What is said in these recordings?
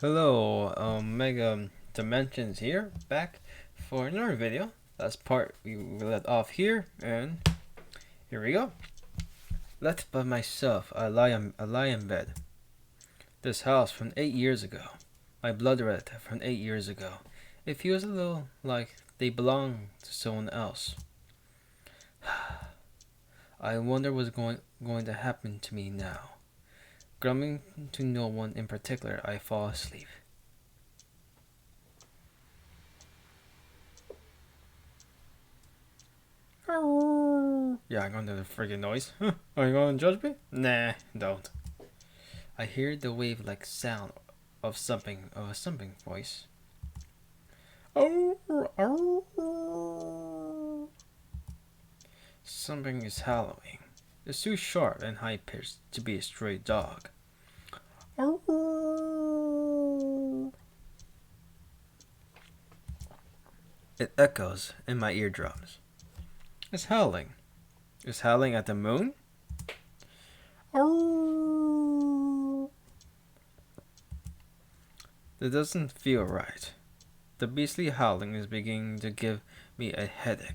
Hello, Mega Dimensions here, back for another video. Last part we let off here, and here we go. Left by myself, I lie in bed. This house from 8 years ago. My blood relative from 8 years ago. It feels a little like they belong to someone else. I wonder what's going to happen to me now. Grumbling to no one in particular, I fall asleep. Yeah, I'm gonna do the friggin' noise. Are you gonna judge me? Nah, don't. I hear the wave-like sound of a something voice. Oh, oh. Something is howling. It's too sharp and high-pitched to be a stray dog. Oh. It echoes in my eardrums. It's howling. It's howling at the moon? Oh. That doesn't feel right. The beastly howling is beginning to give me a headache.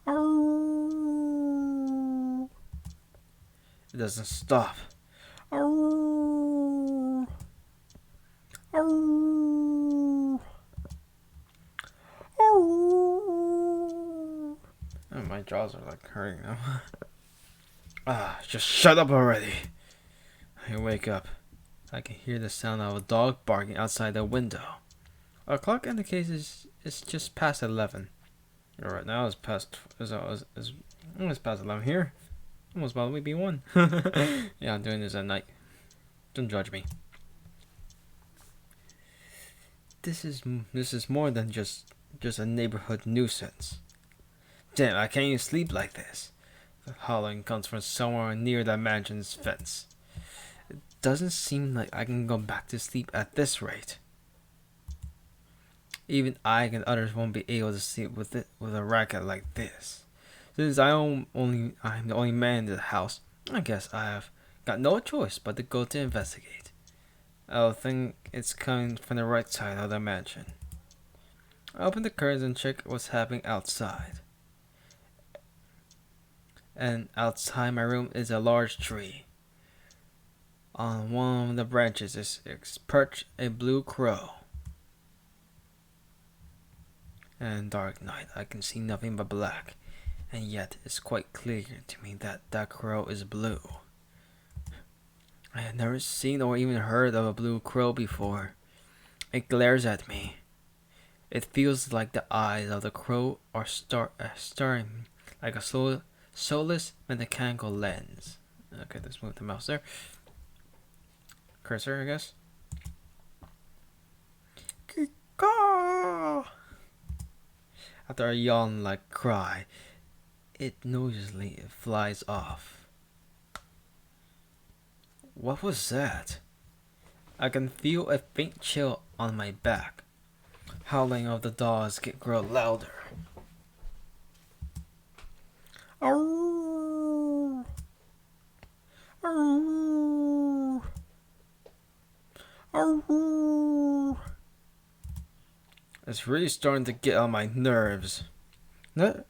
Oh. It doesn't stop. Oh. Oh. Oh. Oh, my jaws are like hurting now. Just shut up already. I wake up. I can hear the sound of a dog barking outside the window. Our clock indicates it's just past 11. Right now it's almost past 11 here. Almost about to be 1. Yeah, I'm doing this at night. Don't judge me. This is more than just a neighborhood nuisance. Damn, I can't even sleep like this. The howling comes from somewhere near the mansion's fence. It doesn't seem like I can go back to sleep at this rate. Even I and others won't be able to sleep with a racket like this. Since I'm the only man in the house, I guess I have got no choice but to go to investigate. I'll think it's coming from the right side of the mansion. I open the curtains and check what's happening outside. And outside my room is a large tree. On one of the branches is perched a blue crow. And dark night, I can see nothing but black, and yet it's quite clear to me that that crow is blue. I have never seen or even heard of a blue crow before. It glares at me. It feels like the eyes of the crow are staring like a soulless mechanical lens. Okay, let's move the mouse there. Cursor, I guess. Caw! After a yawn-like cry, it noisily flies off. What was that? I can feel a faint chill on my back. Howling of the dogs grow louder. Arrgh! Arrgh! Arrgh! It's really starting to get on my nerves. Not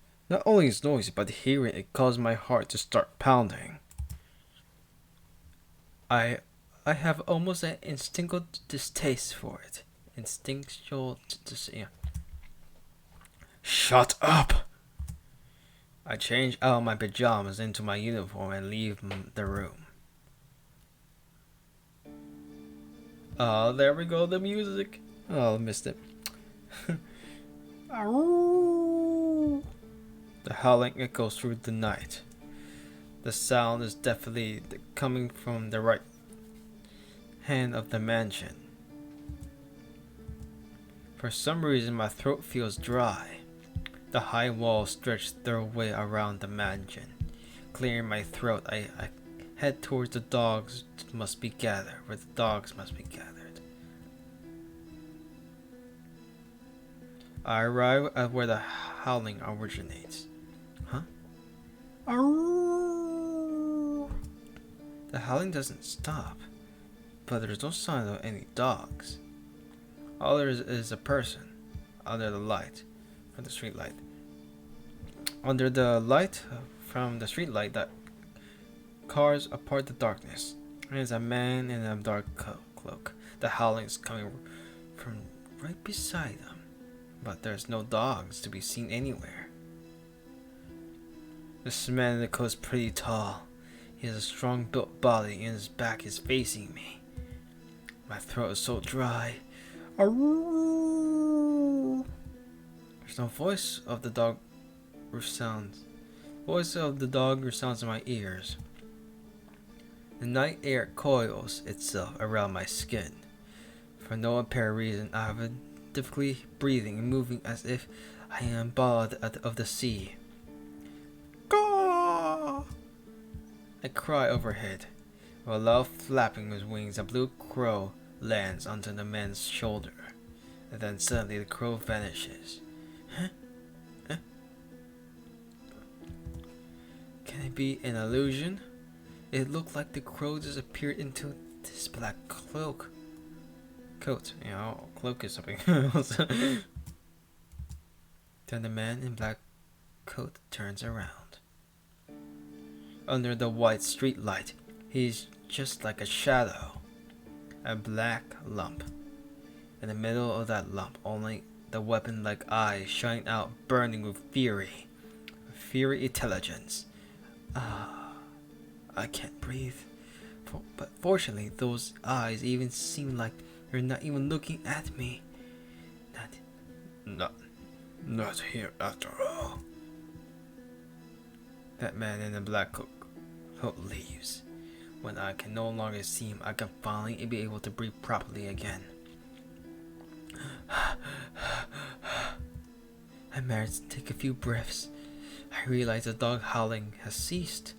only its noise, but hearing it causes my heart to start pounding. I have almost an instinctual distaste for it. Instinctual yeah. Shut up! I change out my pajamas into my uniform and leave the room. Oh, there we go, the music. Oh, I missed it. The howling echoes through the night. The sound is definitely coming from the right hand of the mansion. For some reason, my throat feels dry. The high walls stretch their way around the mansion. Clearing my throat, I head towards where the dogs must be gathered. I arrive at where the howling originates. Huh? The howling doesn't stop. but there's no sign of any dogs. All there is a person under the light from the street light. Under the light from the street light that carves apart the darkness. There's a man in a dark cloak. The howling is coming from right beside him, but there's no dogs to be seen anywhere. This man in the coat is pretty tall. He has a strong built body and his back is facing me. My throat is so dry. There's no voice of the dog resounds. Voice of the dog resounds in my ears. The night air coils itself around my skin. For no apparent reason, I have a difficulty breathing and moving as if I am bawled of the sea. Caw! I cry overhead. While loud flapping his wings, a blue crow lands onto the man's shoulder. And then suddenly the crow vanishes. Huh? Huh? Can it be an illusion? It looked like the crow disappeared into this black coat. You know, cloak is something else. Then the man in black coat turns around. Under the white street light, he's just like a shadow. A black lump. In the middle of that lump, only the weapon-like eyes shine out, burning with fury. Fury intelligence. I can't breathe. But fortunately, those eyes even seem like they're not even looking at me. Not here after all. That man in the black coat leaves. When I can no longer see him, I can finally be able to breathe properly again. I managed to take a few breaths. I realize the dog howling has ceased.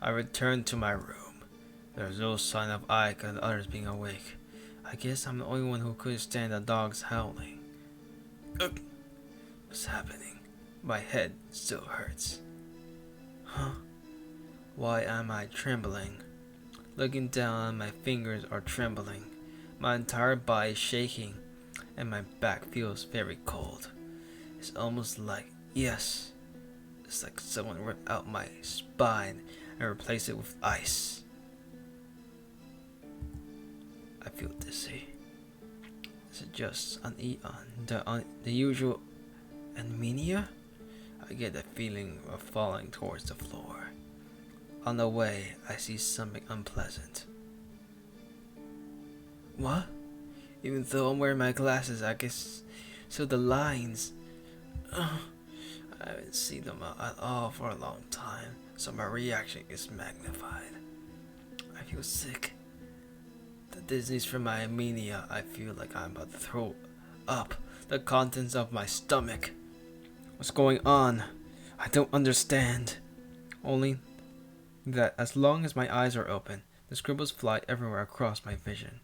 I returned to my room. There's no sign of Ike and others being awake. I guess I'm the only one who couldn't stand the dog's howling. What's happening? My head still hurts. Huh? Why am I trembling? Looking down, my fingers are trembling. My entire body is shaking, and my back feels very cold. It's almost like, yes, it's like someone ripped out my spine and replaced it with ice. I feel dizzy. Is it just the usual anemia? I get the feeling of falling towards the floor. On the way, I see something unpleasant. What? Even though I'm wearing my glasses, I guess so the lines. I haven't seen them at all for a long time, so my reaction is magnified. I feel sick. The dizziness from my anemia, I feel like I'm about to throw up the contents of my stomach. What's going on? I don't understand. Only that as long as my eyes are open, the scribbles fly everywhere across my vision.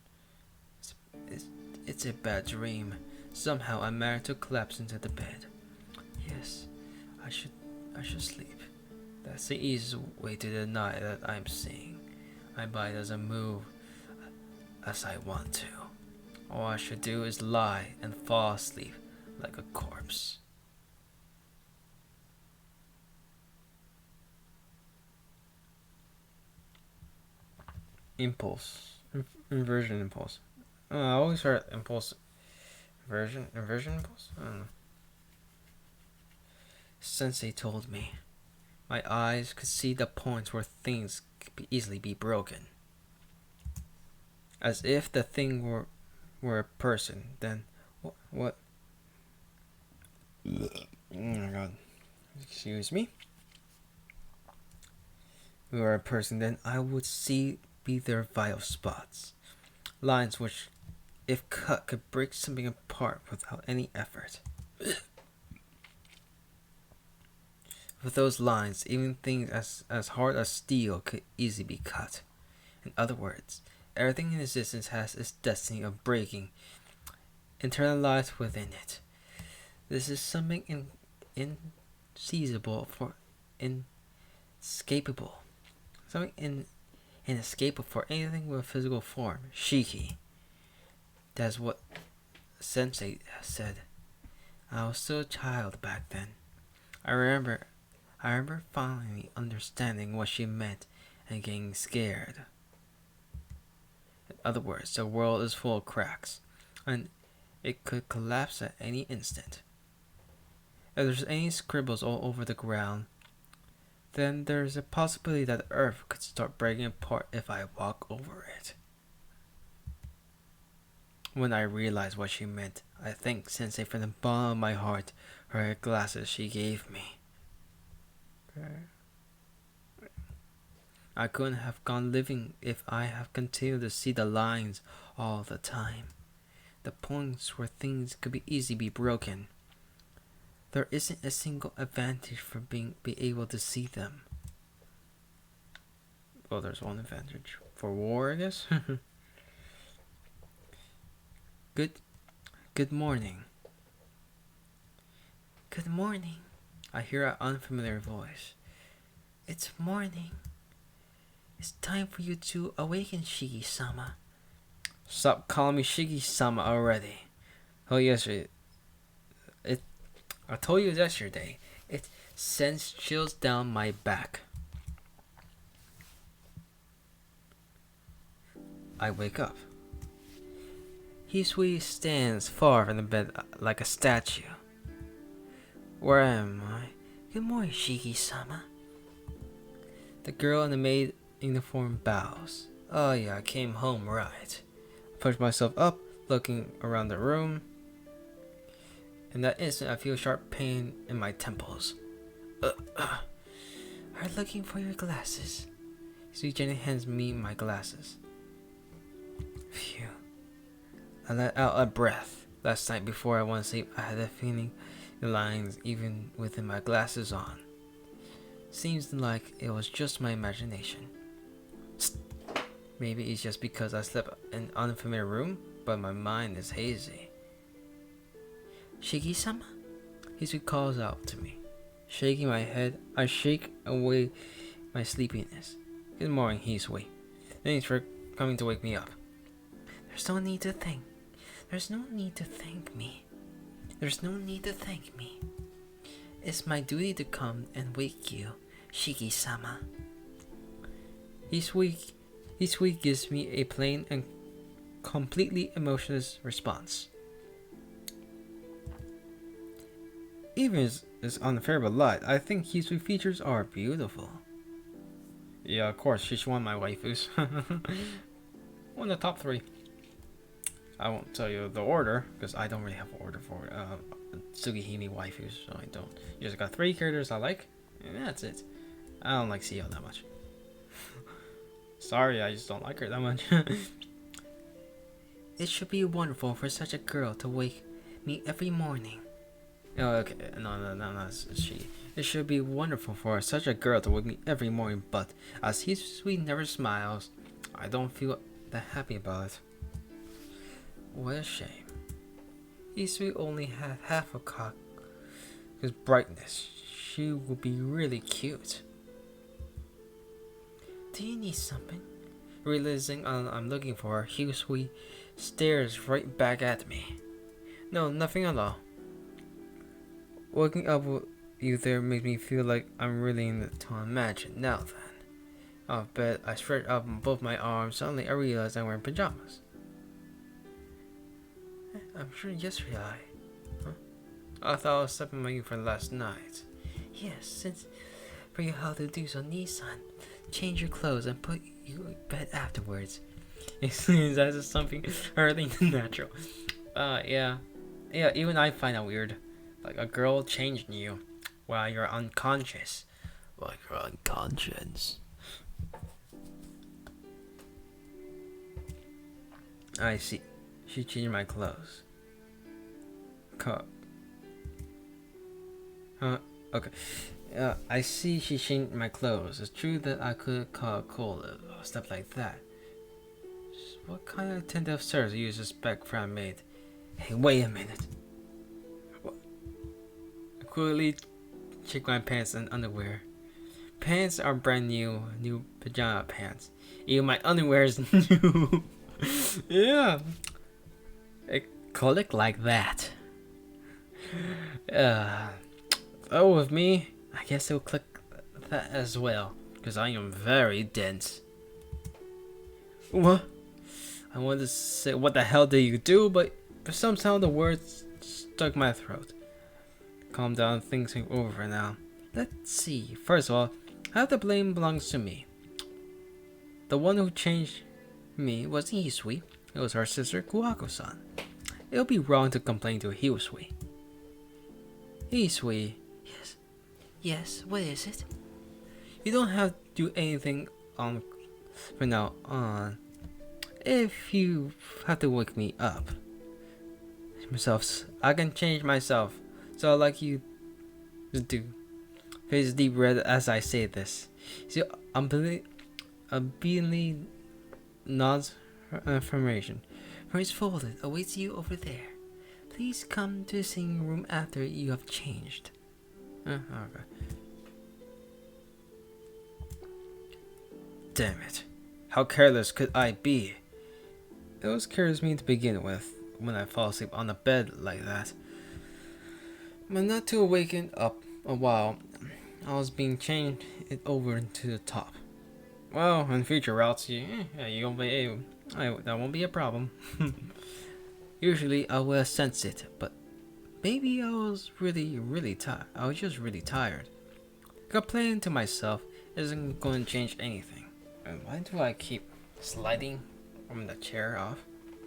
It's a bad dream. Somehow I managed to collapse into the bed. Yes, I should sleep. That's the easiest way to deny that I'm seeing. My body doesn't move as I want to. All I should do is lie and fall asleep like a corpse. Impulse. Inversion impulse. I always heard impulse. Inversion impulse? I don't know. Sensei told me. My eyes could see the points where things could easily be broken. As if the thing were a person, then what? Oh my god. Excuse me. If we were a person, then I would be their vital spots. Lines which, if cut, could break something apart without any effort. With those lines, even things as hard as steel could easily be cut. In other words, everything in existence has its destiny of breaking, internalized within it. This is something inescapable. Something inescapable for anything with a physical form. Shiki. That's what Sensei said. I was still a child back then. I remember finally understanding what she meant and getting scared. In other words, the world is full of cracks, and it could collapse at any instant. If there's any scribbles all over the ground, then there's a possibility that the earth could start breaking apart if I walk over it. When I realized what she meant, I thanked Sensei from the bottom of my heart for her glasses she gave me. I couldn't have gone living if I have continued to see the lines all the time. The points where things could be easily be broken. There isn't a single advantage for be able to see them. Well, there's one advantage. For war, I guess? Good morning. Good morning. I hear an unfamiliar voice. It's morning. It's time for you to awaken, Shiki-sama. Stop calling me Shiki-sama already. Oh, yesterday. I told you yesterday. It sends chills down my back. I wake up. Hisui stands far from the bed like a statue. Where am I? Good morning, Shiki-sama. The girl in the maid uniform bows. Oh yeah, I came home right. I push myself up, looking around the room. In that instant, I feel a sharp pain in my temples. I'm looking for your glasses. Hisui gently hands me my glasses. Phew. I let out a breath. Last night before I went to sleep, I had a feeling the lines even within my glasses on. Seems like it was just my imagination. Maybe it's just because I slept in an unfamiliar room, but my mind is hazy. Shiki-sama? Hisui calls out to me. Shaking my head, I shake away my sleepiness. Good morning, Hisui. Thanks for coming to wake me up. There's no need to thank me. There's no need to thank me. It's my duty to come and wake you, Shiki-sama. Hisui gives me a plain and completely emotionless response. Even as is unfair but light, I think Hisui features are beautiful. Yeah, of course, she's one of my waifus. One of the top 3. I won't tell you the order, because I don't really have an order for Tsukihime waifus, so I don't. You just got 3 characters I like, and that's it. I don't like Seo that much. Sorry, I just don't like her that much. It should be wonderful for such a girl to wake me every morning. Oh, okay, no, it's she. It should be wonderful for such a girl to wake me every morning, but as Hisui never smiles, I don't feel that happy about it. What a shame. Hisui only had half a Kaku's brightness. She would be really cute. Do you need something? Realizing I'm looking for her, Hisui stares right back at me. No, nothing at all. Waking up with you there makes me feel like I'm really in the to imagine. Now then. Out of bed, I stretch out both my arms. Suddenly I realize I'm wearing pajamas. I'm sure yesterday Huh? I thought I was stepping my for last night. Yes, since for you how to do so, Nissan. Change your clothes and put you in bed afterwards. It seems as if something early and natural. Yeah, even I find that weird. Like a girl changing you while you're unconscious. Like you're unconscious. I see. She changed my clothes. Okay. I see she changed my clothes. It's true that I could call cold or stuff like that. What kind of attentive service do you suspect Fran made? Hey, wait a minute. What? I quickly check my pants and underwear. pants are brand new pajama pants. Even my underwear is new. Yeah, it click like that. Uh, oh, with me, I guess it'll click that as well, because I am very dense. What? I wanted to say, what the hell did you do? But somehow the words stuck my throat. Calm down, things are over now. Let's see. First of all, half the blame belongs to me. The one who changed me was Hisui. It was her sister, Kuako-san. It would be wrong to complain to Hisui. Hisui. Yes. Yes, what is it? You don't have to do anything from now on. If you have to wake me up myself, I can change myself. So I'd like you to do. Face deep red as I say this. See, obediently nods her affirmation. Face folded awaits you over there. Please come to the singing room after you have changed. Okay. Damn it. How careless could I be? It was careless me to begin with, when I fall asleep on the bed like that. But not to awaken up a while, I was being changed it over to the top. Well, in future routes, you'll be that won't be a problem. Usually I will sense it, but maybe I was really tired. I was just really tired. Complaining to myself isn't going to change anything. And why do I keep sliding from the chair off?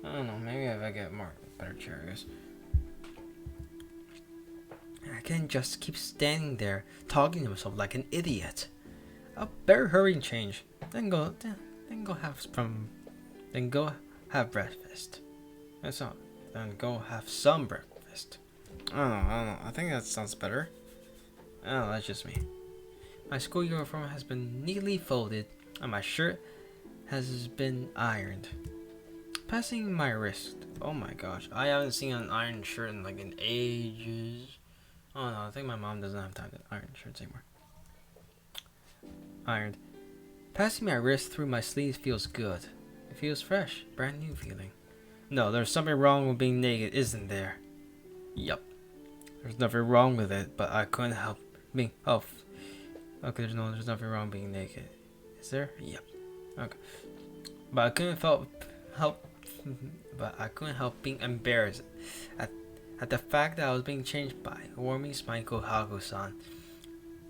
I don't know, maybe if I get better chairs. I can't just keep standing there talking to myself like an idiot. I'll better hurry and change. Then go have breakfast. That's all. Then go have some breakfast. I don't know. I think that sounds better. Oh, that's just me. My school uniform has been neatly folded and my shirt has been ironed. Passing my wrist. Oh my gosh. I haven't seen an iron shirt in ages. Oh no, I think my mom doesn't have time to iron shirts anymore. Ironed. Passing my wrist through my sleeves feels good. It feels fresh, brand new feeling. No, there's something wrong with being naked, isn't there? Yup. There's nothing wrong with it, but I couldn't help being okay, there's nothing wrong being naked. Is there? Yep. Okay. But I couldn't help being embarrassed at the fact that I was being changed by warming smile Kohaku-san.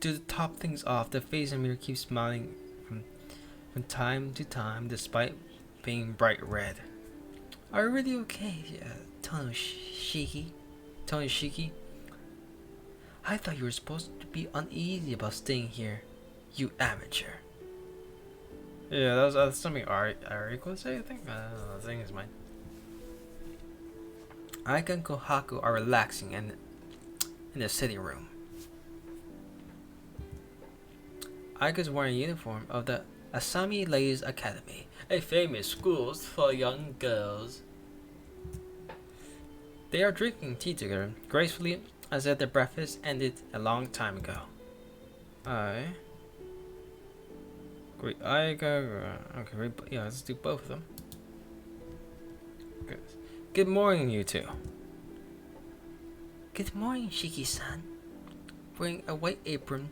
To top things off, the face in the mirror keeps smiling from time to time despite being bright red. Are you really okay, Tonoshiki? I thought you were supposed to be uneasy about staying here, you amateur. Yeah, that's something Ari could say, I think. I don't know, the thing is mine. Aika and Kohaku are relaxing in the sitting room. Aika's wearing a uniform of the Asami Ladies Academy, a famous school for young girls. They are drinking tea together, gracefully as if their breakfast ended a long time ago. Great, okay, yeah, let's do both of them. Good morning, you two. Good morning, Shiki-san. Wearing a white apron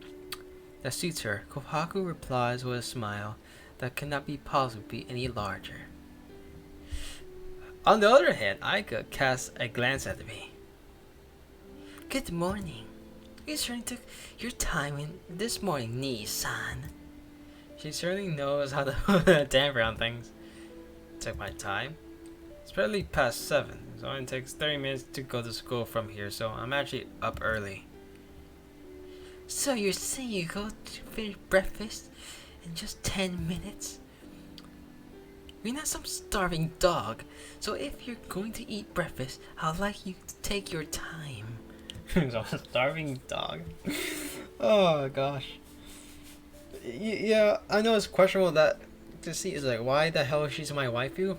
that suits her, Kohaku replies with a smile that cannot be possibly be any larger. On the other hand, Aika casts a glance at me. Good morning. You certainly took your time in this morning, Nee-san. She certainly knows how to put a damper on things. Took my time. It's barely past 7, so it only takes 30 minutes to go to school from here, so I'm actually up early. So you're saying you go to finish breakfast in just 10 minutes? You're not some starving dog, so if you're going to eat breakfast, I'd like you to take your time. So a starving dog? Oh gosh. Yeah, I know it's questionable that to see is like, why the hell she's my waifu?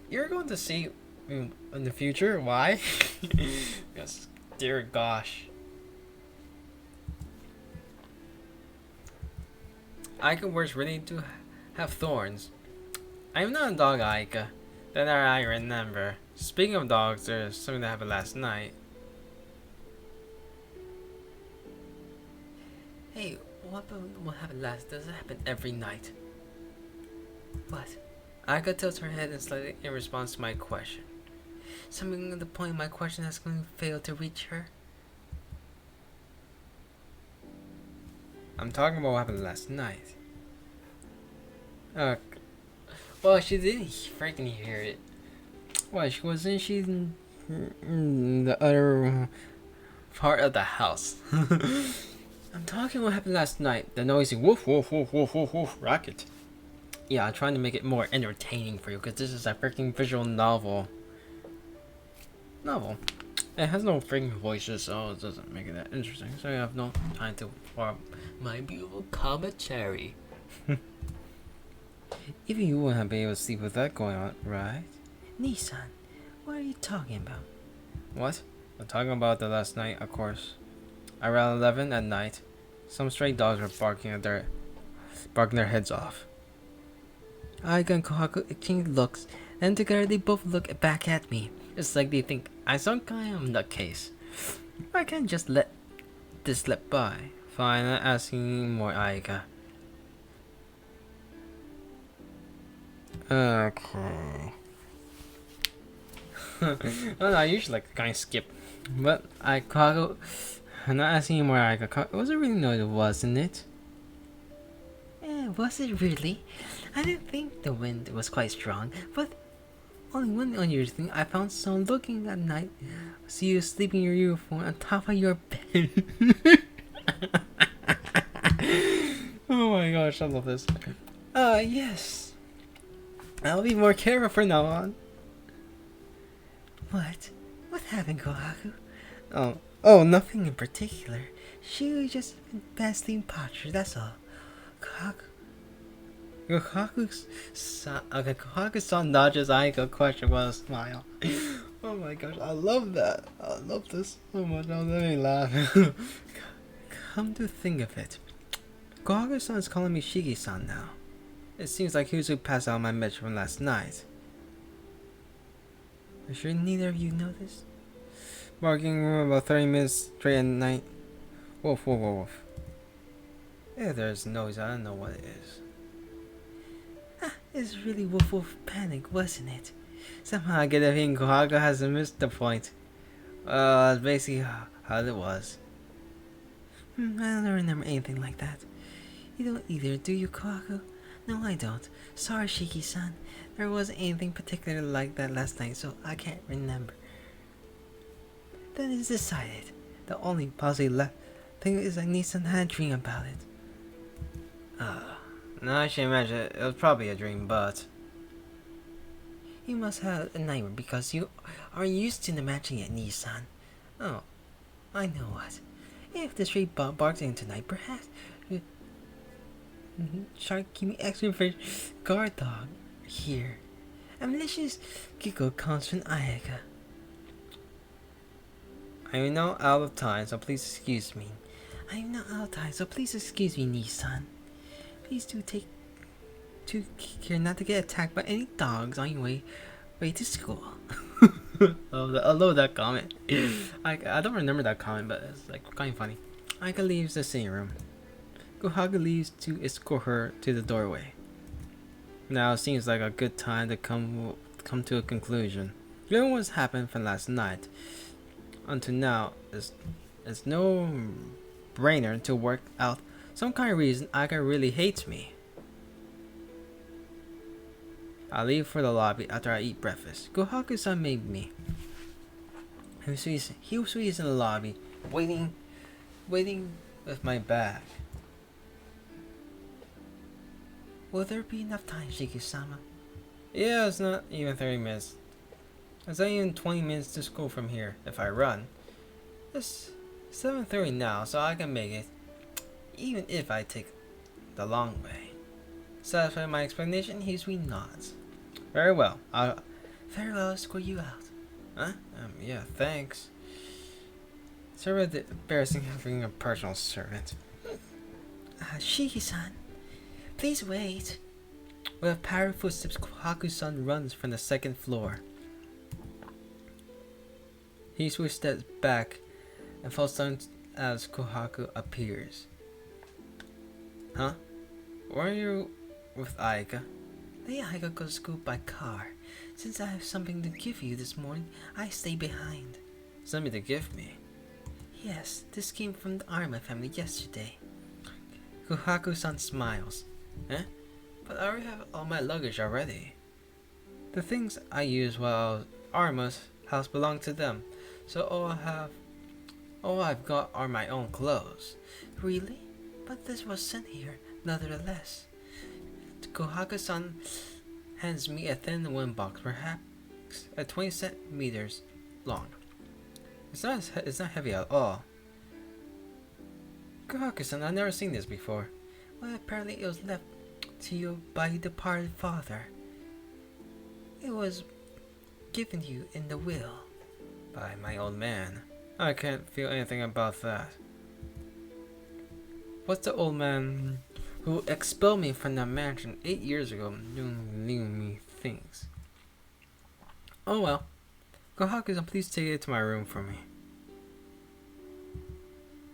You're going to see in the future why. Yes, dear gosh. Aika words really do have thorns. I'm not a dog, Aika. That I remember. Speaking of dogs, there's something that happened last night. Hey, what happened last? Does it happen every night? What? Aika tilts her head and slightly in response to my question. Something at the point my question has failed to reach her. I'm talking about what happened last night. Well, she didn't freaking hear it. Why, wasn't she in the other part of the house? I'm talking what happened last night. The noisy woof woof woof woof woof woof racket. Yeah, I'm trying to make it more entertaining for you because this is a freaking visual novel. It has no freaking voices, so it doesn't make it that interesting. So I have no time to form my beautiful commentary. Even you wouldn't be able to sleep with that going on, right? Nissan, what are you talking about? What? I'm talking about the last night, of course. Around 11 at night, some stray dogs were barking their heads off. Aika and Kohaku exchange looks, and together they both look back at me. It's like they think I'm some kind of nutcase. I can't just let this slip by. Fine, I'm asking more, Aika. Okay. Well, I usually like to kind of skip, but Kohaku. I'm not asking you more, Aika. It was a really noisy, wasn't it? Was it really? I didn't think the wind was quite strong, but only one unusual thing I found someone looking at night. See you sleeping in your uniform on top of your bed. Oh my gosh, I love this. Yes. I'll be more careful from now on. What? What happened, Kohaku? Oh, nothing in particular. She was just vastly imposter, that's all. Kohaku's son dodges Aika question with a smile. Oh my gosh, I love that. I love this so much. I'll let me laugh. Come to think of it, Kohaku's son is calling me Shiki-san now. It seems like he was who passed out my message from last night. Are you sure neither of you noticed? Barking about 30 minutes straight at night. Woof, woof, woof, woof. If there's noise, I don't know what it is. It's really woof woof panic, wasn't it? Somehow I get the feeling Kohaku hasn't missed the point. That's basically how it was. I don't remember anything like that. You don't either, do you, Kohaku? No, I don't. Sorry, Shiki-san. There wasn't anything particular like that last night, so I can't remember. Then it's decided. The only possibly left thing is that Nissan had a dream about it. No, I should imagine it was probably a dream, but you must have a nightmare because you are used to imagining it, Nissan. Oh, I know what. If the stray barks in tonight, perhaps Shark keep me extra for guard dog here. A malicious giggle comes from Ayaka. I am now out of time, so please excuse me. Nissan. Please do take care not to get attacked by any dogs on your way to school. I love that comment. I don't remember that comment, but it's like kind of funny. Aika leaves the sitting room. Kohaku leaves to escort her to the doorway. Now it seems like a good time to come to a conclusion. Given what's happened from last night, until now, it's no brainer to work out some kind of reason Aika really hates me. I leave for the lobby after I eat breakfast. Kohaku-san made me. He was in the lobby, waiting with my bag. Will there be enough time, Shiki-sama? Yeah, it's not even 30 minutes. It's not even 20 minutes to school from here if I run. It's 7:30 now, so I can make it, even if I take the long way. Satisfied my explanation, he sweet nods. Very well, I'll escort you out. Huh? Yeah, thanks. Sorry about the embarrassing having a personal servant. Shiki-san, Please wait. With powerful footsteps, Kohaku-san runs from the second floor. He swiftly steps back and falls down as Kohaku appears. Huh? Were you with Aika? Lady Aika goes to school by car. Since I have something to give you this morning, I stay behind. Something to give me? Yes, this came from the Arma family yesterday. Kohaku-san smiles. Eh? But I already have all my luggage already. The things I use while Arma's house belong to them, so all I've got are my own clothes. Really? But this was sent here, nevertheless. Kohaku-san hands me a thin wooden box, perhaps 20 centimeters long. It's not heavy at all. Kohaku-san, I've never seen this before. Well, apparently it was left to you by your departed father. It was given you in the will. By my old man. I can't feel anything about that. What's the old man who expelled me from the mansion 8 years ago doing me things? Oh well. Kohaku-san, please take it to my room for me.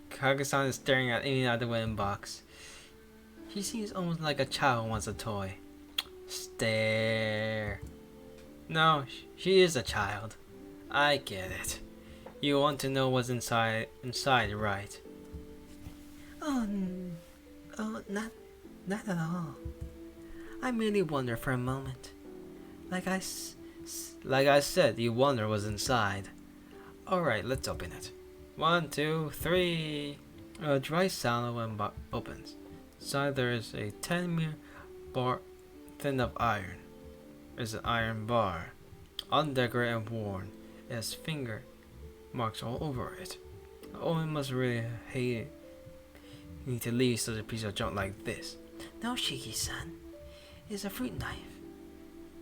Kohaku-san is staring at any other wooden box. She seems almost like a child who wants a toy. Stare. No, she is a child. I get it. You want to know what's inside, right? Oh, not at all. I merely wonder for a moment. Like I said, you wonder what's inside. Alright, let's open it. 1, 2, 3. A dry sound when opens. Inside there is a 10mm bar thin of iron. There's an iron bar, undecorated and worn. It has finger marks all over it. Oh, it must really hate it. You need to leave such a piece of junk like this. No, Shiki-san. It's a fruit knife.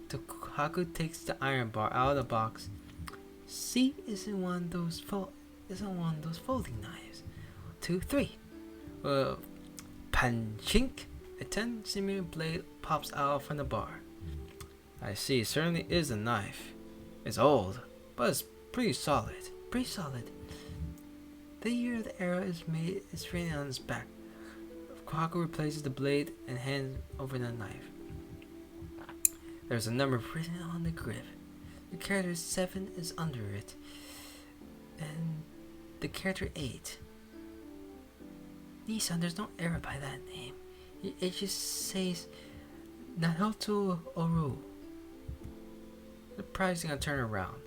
Kohaku takes the iron bar out of the box. See, isn't one of those folding knives. 2, 3. Panchink. A 10cm blade pops out from the bar. I see, it certainly is a knife. It's old, but it's pretty solid. The year the arrow is made is written on its back. Kohaku replaces the blade and hands over the knife. There's a number written on the grip. The character 7 is under it, and the character 8. Nissan, there's no error by that name. It just says Nahoto Oru. Surprising, I turn around.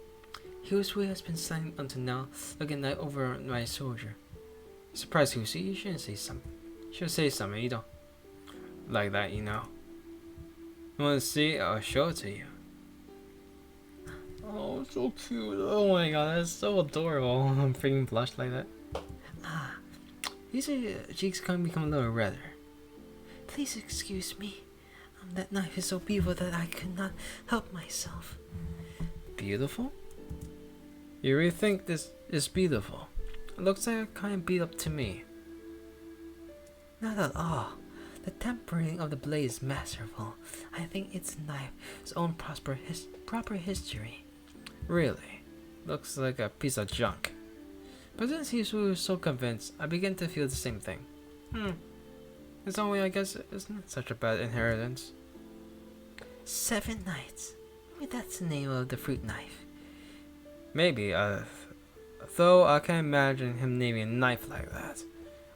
Hiroshi has been standing until now, looking over my soldier. Surprised, Hiroshi, you shouldn't say something. You should say something, you don't like that, you know. You want to see? I'll show it to you. Oh, so cute. Oh my god, that's so adorable. I'm freaking blushed like that. These cheeks can become a little redder. Please excuse me. That knife is so beautiful that I could not help myself. Beautiful? You really think this is beautiful? It looks like a kind of beat up to me. Not at all. The tempering of the blade is masterful. I think it's a knife's own proper history. Really? Looks like a piece of junk. But since he was so convinced, I begin to feel the same thing. It's only, I guess, it's not such a bad inheritance. 7 nights. Maybe that's the name of the fruit knife. Maybe, though I can't imagine him naming a knife like that.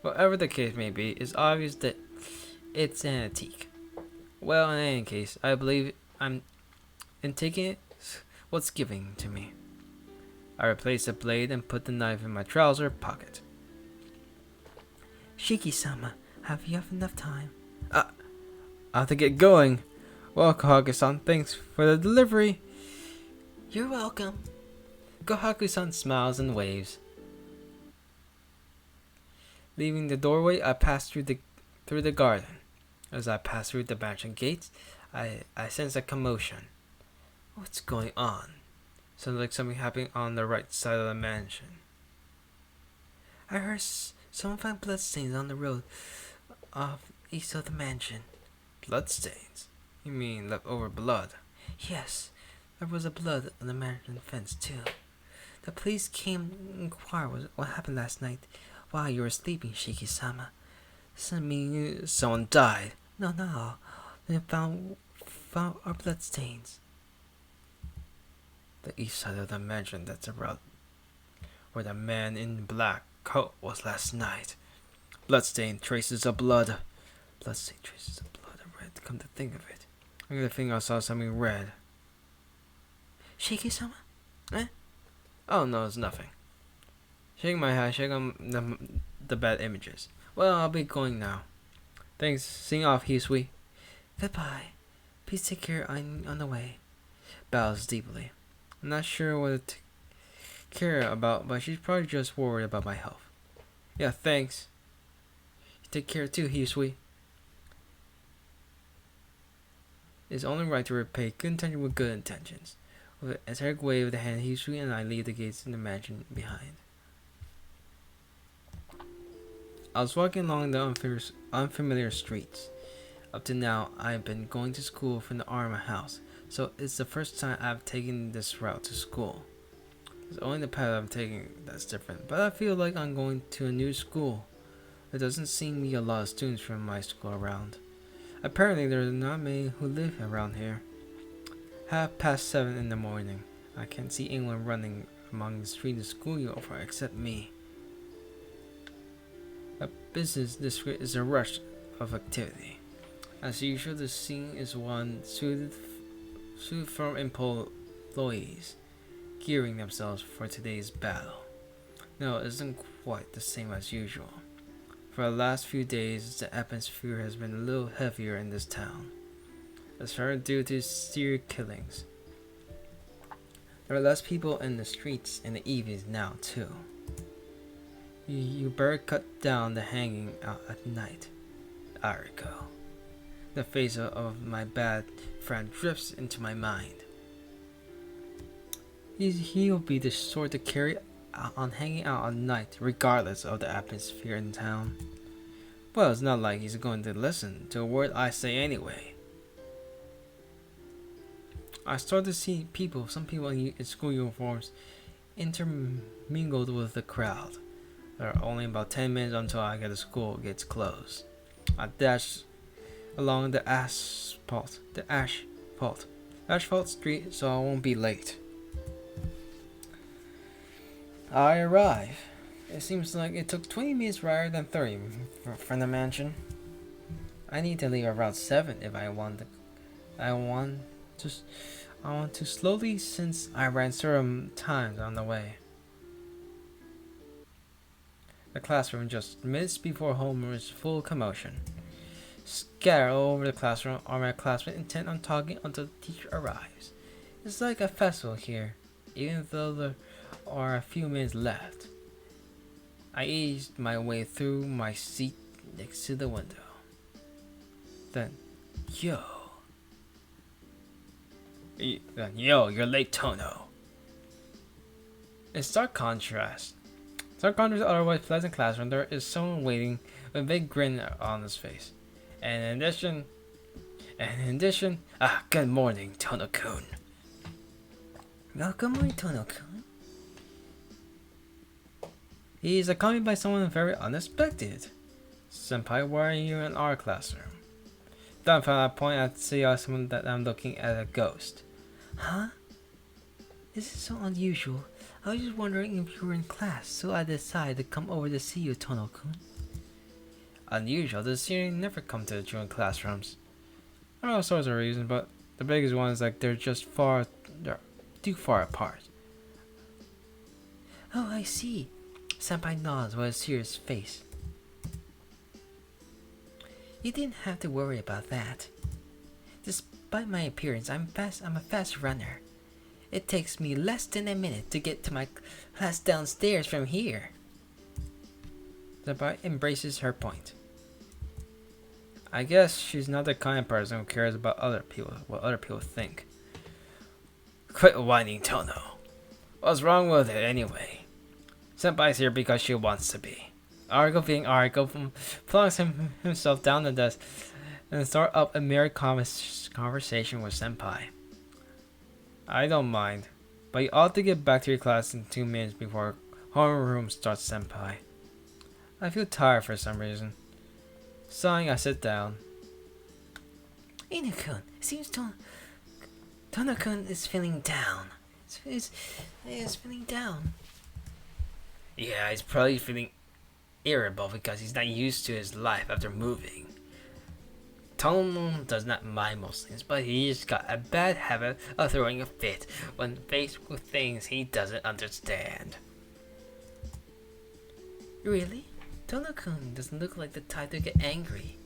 Whatever the case may be, it's obvious that it's an antique. Well, in any case, I believe I'm taking it what's given to me. I replace the blade and put the knife in my trouser pocket. Shiki-sama, have you enough time? I have to get going. Well, Kohaku-san, thanks for the delivery. You're welcome. Kohaku-san smiles and waves. Leaving the doorway, I pass through the garden. As I pass through the mansion gates, I sense a commotion. What's going on? Sounds like something happening on the right side of the mansion. I heard someone find bloodstains on the road off east of the mansion. Bloodstains? You mean leftover blood? Yes, there was a blood on the mansion fence, too. The police came to inquire what happened last night while you were sleeping, Shiki-sama. Someone died. No. They found our bloodstains. The east side of the mansion, that's around where the man in black coat was last night. Bloodstain traces of blood. Bloodstain traces of blood. Red, come to think of it. I really think I saw something red. Shiki-sama? Eh? Oh no, it's nothing. Shaking my head, shaking the bad images. Well, I'll be going now. Thanks. Sing off, Hisui. Goodbye. Please take care on the way. Bows deeply. I'm not sure what to care about, but she's probably just worried about my health. Yeah, thanks. You take care too, Hisui. It's only right to repay good intention with good intentions. With a Eric wave of the hand, Hisui and I leave the gates in the mansion behind. I was walking along the unfamiliar streets. Up to now, I've been going to school from the Arma house, so it's the first time I've taken this route to school. It's only the path I'm taking that's different, but I feel like I'm going to a new school. There doesn't seem to be a lot of students from my school around. Apparently, there are not many who live around here. 7:30 in the morning. I can't see anyone running among the streets in school uniform except me. A business district is a rush of activity. As usual, the scene is one suited for employees gearing themselves for today's battle. No, it isn't quite the same as usual. For the last few days, the atmosphere has been a little heavier in this town. It's hard due to serial killings. There are less people in the streets in the evenings now, too. You better cut down the hanging out at night, Ariko. The face of my bad friend drifts into my mind. He'll be the sort to carry on hanging out at night, regardless of the atmosphere in town. Well, it's not like he's going to listen to a word I say anyway. I start to see some people in school uniforms intermingled with the crowd. There are only about 10 minutes until I get to school gets closed. I dash along the asphalt street so I won't be late. I arrive. It seems like it took 20 minutes rather than 30 from the mansion. I need to leave around 7 if I want to slowly since I ran several times on the way. The classroom just minutes before homeroom is full commotion. Scattered all over the classroom are my classmates intent on talking until the teacher arrives. It's like a festival here, even though there are a few minutes left. I eased my way through my seat next to the window. Then, yo, you're late, Tono. In stark contrast to the otherwise pleasant classroom, there is someone waiting with a big grin on his face. And in addition, good morning, Tono-kun. Well, good morning, Tono-kun. He's accompanied by someone very unexpected. Senpai, why are you in our classroom? Dumbfounded, I point out to see someone that I'm looking at a ghost. Huh? This is so unusual. I was just wondering if you were in class, so I decided to come over to see you, Tono-kun. Unusual, this series never come to the children classrooms. There are all sorts of reasons, but the biggest one is like they're too far apart. Oh, I see. Senpai nods with a serious face. You didn't have to worry about that. Despite my appearance, I'm a fast runner. It takes me less than a minute to get to my class downstairs from here. Senpai embraces her point. I guess she's not the kind of person who cares about what other people think. Quit whining, Tono. What's wrong with it anyway? Senpai's here because she wants to be. Argo being Argo flings himself down the desk and start up a mere conversation with Senpai. I don't mind, but you ought to get back to your class in 2 minutes before homeroom starts, Senpai. I feel tired for some reason. Sighing, I sit down. Inu-kun, seems Tono-kun is feeling down. He's feeling down. Yeah, he's probably feeling irritable because he's not used to his life after moving. Tono does not mind most things, but he's got a bad habit of throwing a fit when faced with things he doesn't understand. Really? Tono-kun doesn't look like the type to get angry.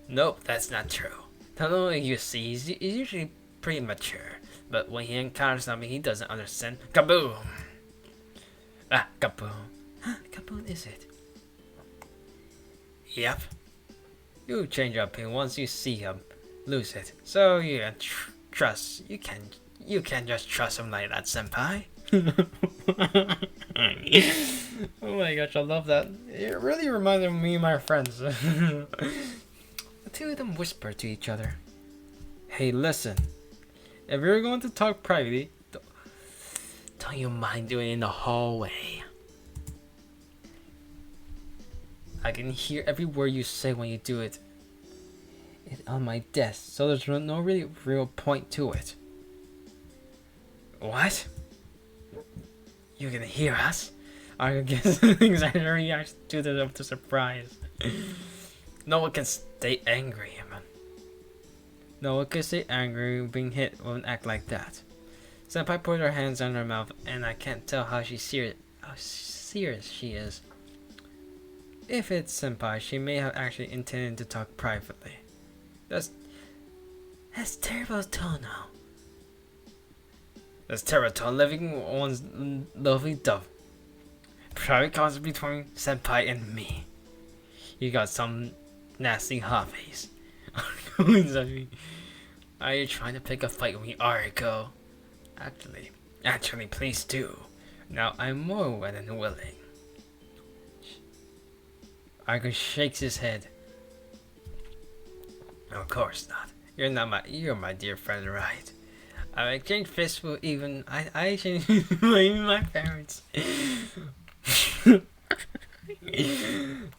Nope, that's not true. Tono, you see, he's usually pretty mature, but when he encounters something he doesn't understand, kaboom! Ah, kaboom. Huh, kaboom is it? Yep. You change your opinion once you see him lose it. So you can trust. You can't just trust him like that, Senpai. Oh my gosh, I love that. It really reminded me of my friends. The two of them whisper to each other. Hey, listen. If you're going to talk privately, don't you mind doing it in the hallway? I can hear every word you say when you do it. It's on my desk, so there's no really real point to it. What? You can hear us? I guess exactly reaction to the surprise. No one can stay angry, man. No one can stay angry being hit with an act like that. Senpai put her hands on her mouth, and I can't tell how serious she is. If it's Senpai, she may have actually intended to talk privately. That's terrible, Tono. That's terrible. Living one's lovely dove. Private conversation between Senpai and me. You got some nasty hobbies. Are you trying to pick a fight with me, Ariko? Actually, please do. Now I'm more than willing. Argo shakes his head. Of course not. You're my dear friend, right? I exchange fists with I exchange with even my parents.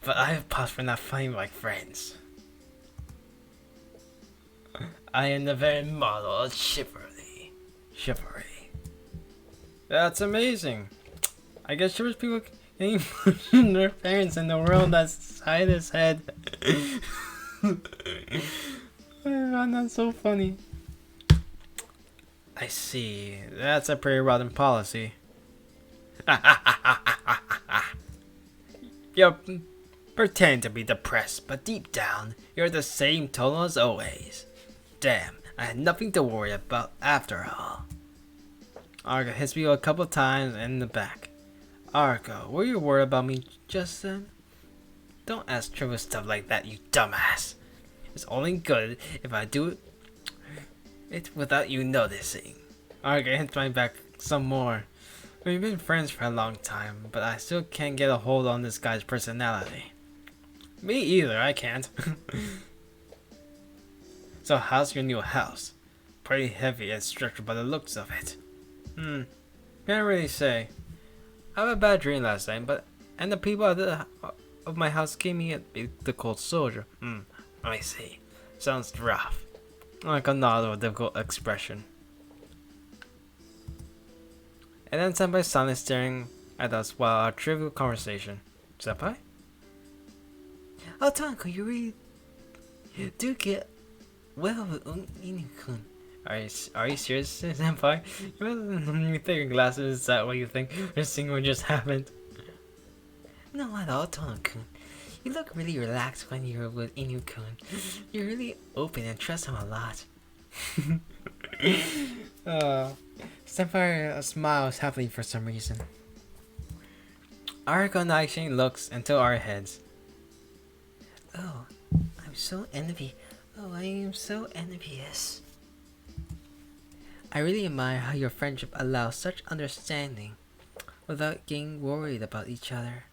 But I have paused for not fighting my friends. I am the very model of chivalry. That's amazing. I guess chivalrous people can push their parents in the world that's hide his head. I find that so funny. I see. That's a pretty rotten policy. You pretend to be depressed, but deep down, you're the same Tono as always. Damn, I had nothing to worry about after all. Argo hits me a couple times in the back. Argo, were you worried about me just then? Don't ask trivial stuff like that, you dumbass. It's only good if I do it without you noticing. Argo hits my back some more. We've been friends for a long time, but I still can't get a hold on this guy's personality. Me either, I can't. So how's your new house? Pretty heavy and structured by the looks of it. Can't really say. I had a bad dream last night, and the people of my house gave me the cold soldier. I see. Sounds rough. Like a nod with a difficult expression. And then Senpai silently staring at us while our trivial conversation. Senpai? Oh, Tonko, you really do get well with Inu-kun. Are you serious, Senpai? You take your glasses, is that what you think? This thing what just happened? No, at all, Tonko-kun. You look really relaxed when you're with Inu-kun. You're really open and trust him a lot. Senpai smiles happily for some reason. Ariko and I exchange looks until our heads. Oh, I am so envious. I really admire how your friendship allows such understanding without getting worried about each other.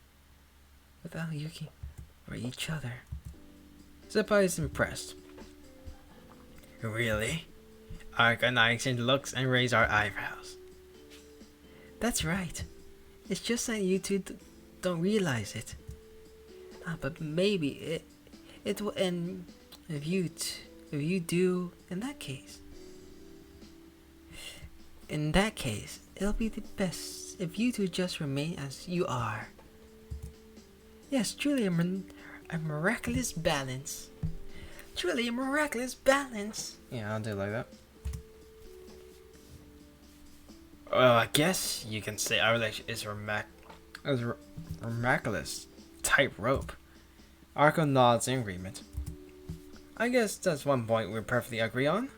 Senpai is impressed. Really? Arco and I exchange looks and raise our eyebrows. That's right. It's just that you two don't realize it. But maybe it will end if you do. In that case, it'll be the best if you two just remain as you are. Yes, truly a miraculous balance. Truly a miraculous balance. Yeah, I'll do it like that. Well, I guess you can say our relation is miraculous tightrope. Arco nods in agreement. I guess that's one point we perfectly agree on.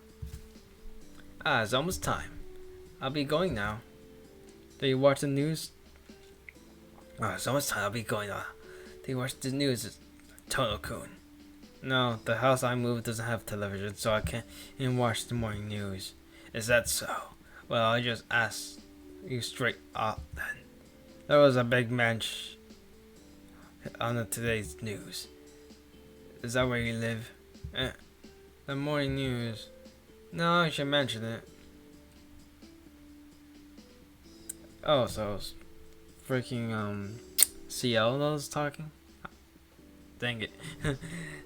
It's almost time. I'll be going now. Do you watch the news? It's almost time. I'll be going now. Do you watch the news, Tono-kun? No, the house I moved doesn't have television, so I can't even watch the morning news. Is that so? Well, I just asked you straight up then. There was a big mensch on today's news. Is that where you live? The morning news. No, I should mention it. Oh, so it was freaking CL that was talking? Dang it.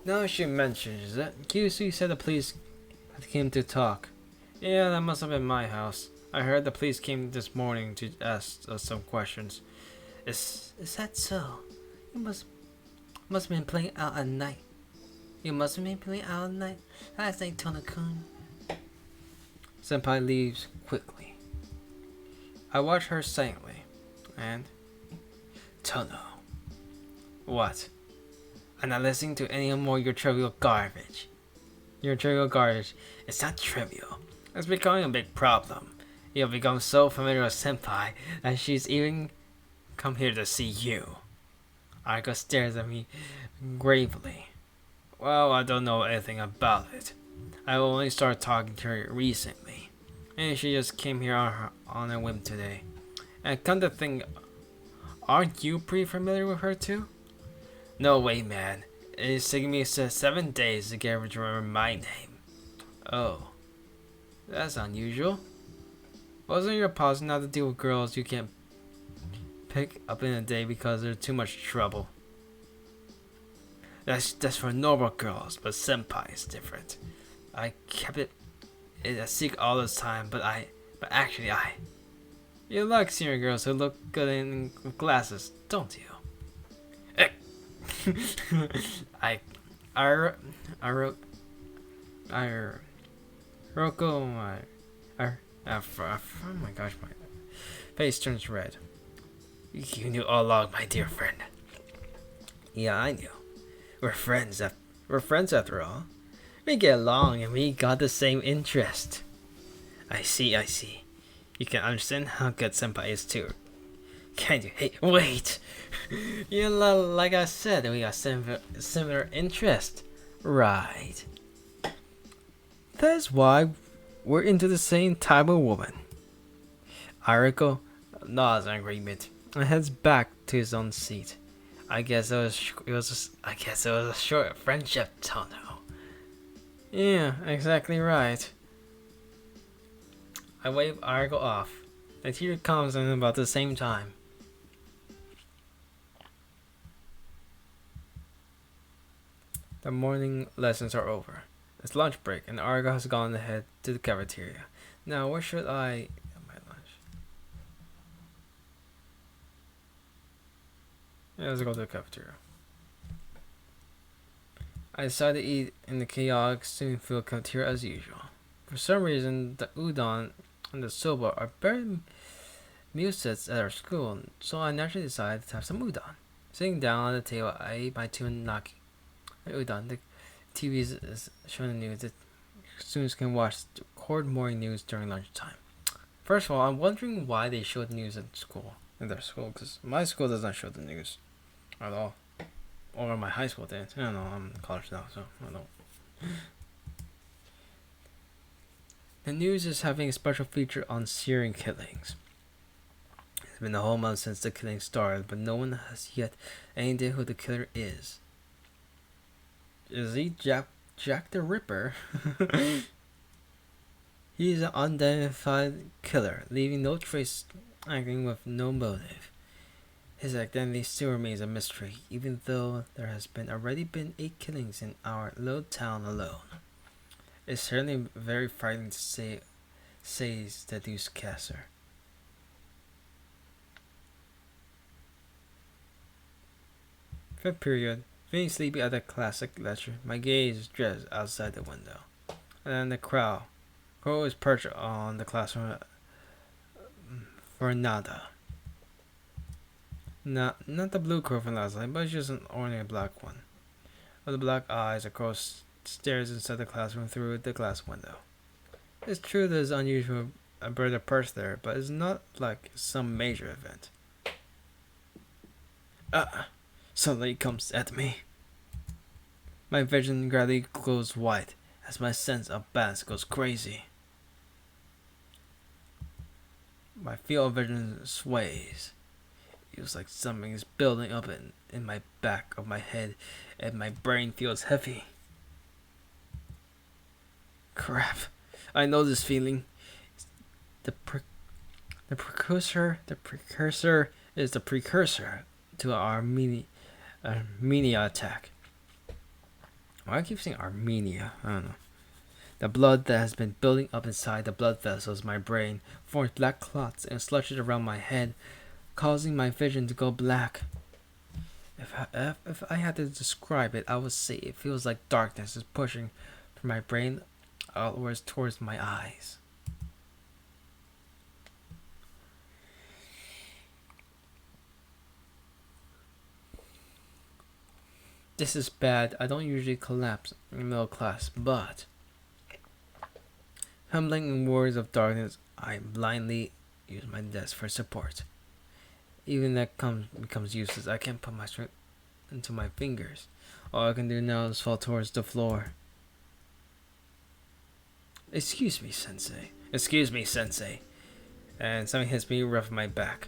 Now she mentions it. QC said the police came to talk. Yeah, that must have been my house. I heard the police came this morning to ask us some questions. Is that so? You must have been playing out at night. You must have been playing out at night last night, Tono-kun. Senpai leaves quickly. I watch her silently, and Tono. What? I'm not listening to any more of your trivial garbage. Your trivial garbage. It's not trivial. It's becoming a big problem. You've become so familiar with Senpai that she's even come here to see you. Arco stares at me gravely. Well, I don't know anything about it. I only started talking to her recently, and she just came here on a whim today. And come to think, aren't you pretty familiar with her too? No way, man. It's taking me 7 days to get her to remember my name. Oh, that's unusual. Wasn't your policy not to deal with girls you can't pick up in a day because they're too much trouble? That's for normal girls, but Senpai is different. I kept it a secret all this time, but actually you like seeing girls who look good in glasses, don't you? Oh my gosh, my face turns red. You knew all along, my dear friend. Yeah, I knew. We're friends after all. We get along and we got the same interest. I see. You can understand how good Senpai is too. Can't you? Hey, wait! Like I said, we got similar interest. Right. That's why we're into the same type of woman. Ariko nods in agreement and heads back to his own seat. I guess it was a short friendship, Tono. Yeah, exactly right. I wave Ariko off. The tear comes in about the same time. The morning lessons are over. It's lunch break, and Argo has gone ahead to the cafeteria. Now, where should I get my lunch? Yeah, let's go to the cafeteria. I decided to eat in the chaotic, student-filled cafeteria as usual. For some reason, the udon and the soba are better meal sets at our school, so I naturally decided to have some udon. Sitting down on the table, I ate my tunaki. Udon. The TV is showing the news that students can watch the record morning news during lunchtime. First of all, I'm wondering why they show the news at school, in their school, because my school does not show the news at all. Or my high school did. I don't know, I'm in college now, so I don't know. The news is having a special feature on serial killings. It's been a whole month since the killing started, but no one has yet any idea who the killer is. Is he Jack the Ripper? He's an unidentified killer, leaving no trace, acting with no motive. His identity still remains a mystery, even though there has already been 8 killings in our little town alone. It's certainly very frightening to say, says the newscaster. Fifth period. Feeling sleepy at the classic lecture, my gaze drifts outside the window. And then the crowd. Crow is perched on the classroom for nada. Not the blue crow from last night, but it's just an ordinary black one. With the black eyes, a crow stares inside the classroom through the glass window. It's true that it's unusual a bird to perch there, but it's not like some major event. Suddenly it comes at me. My vision gradually goes white as my sense of balance goes crazy. My field of vision sways. It feels like something is building up in my back of my head and my brain feels heavy. Crap. I know this feeling. The precursor is the precursor to our Armenia attack. Why do I keep saying Armenia? I don't know. The blood that has been building up inside the blood vessels of my brain forms black clots and slushes around my head, causing my vision to go black. If I had to describe it, I would say it feels like darkness is pushing from my brain outwards towards my eyes. This is bad. I don't usually collapse in middle class, but humbling in words of darkness, I blindly use my desk for support. Even that becomes useless. I can't put my strength into my fingers. All I can do now is fall towards the floor. Excuse me, Sensei. Excuse me, Sensei. And something hits me rough in my back.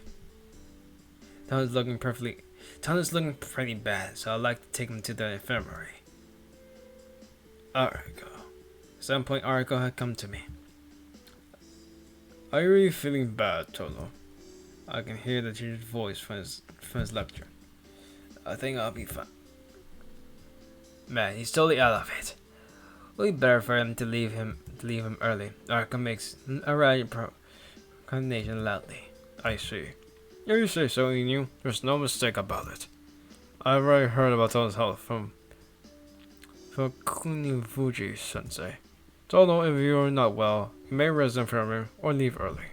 Town is looking pretty bad, so I'd like to take him to the infirmary. Ariko. At some point, Ariko had come to me. Are you really feeling bad, Tolo? I can hear the teacher's voice from his lecture. I think I'll be fine. Man, he's totally out of it. It'll be better for him to leave him early. Ariko makes a right proclamation loudly. I see. If you say so, Inu, there's no mistake about it. I've already heard about Tono's health from Kunifuji Sensei. Tono, if you're not well, you may rest in infirmary or leave early.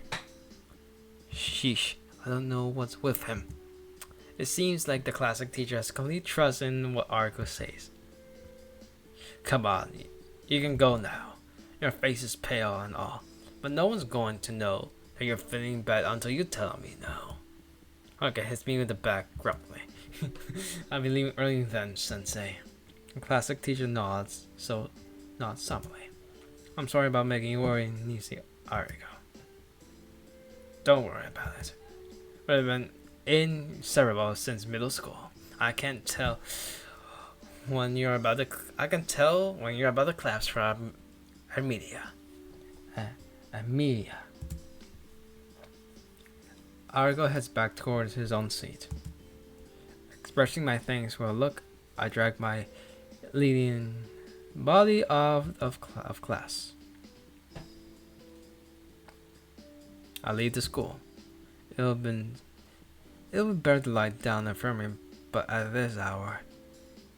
Sheesh, I don't know what's with him. It seems like the classic teacher has complete trust in what Ariko says. Come on, you can go now. Your face is pale and all, but no one's going to know that you're feeling bad until you tell me no. Okay, hits me with the back gruffly. I'll be leaving early then, Sensei. The classic teacher nods solemnly. I'm sorry about making you worry, Nisi Ariko. Don't worry about it. We've been inseparable since middle school. I can tell when you're about to collapse from Armenia. Armenia. Argo heads back towards his own seat. Expressing my thanks with a look, I drag my leading body of class. I leave the school. It'll be better to lie down in the infirmary, but at this hour,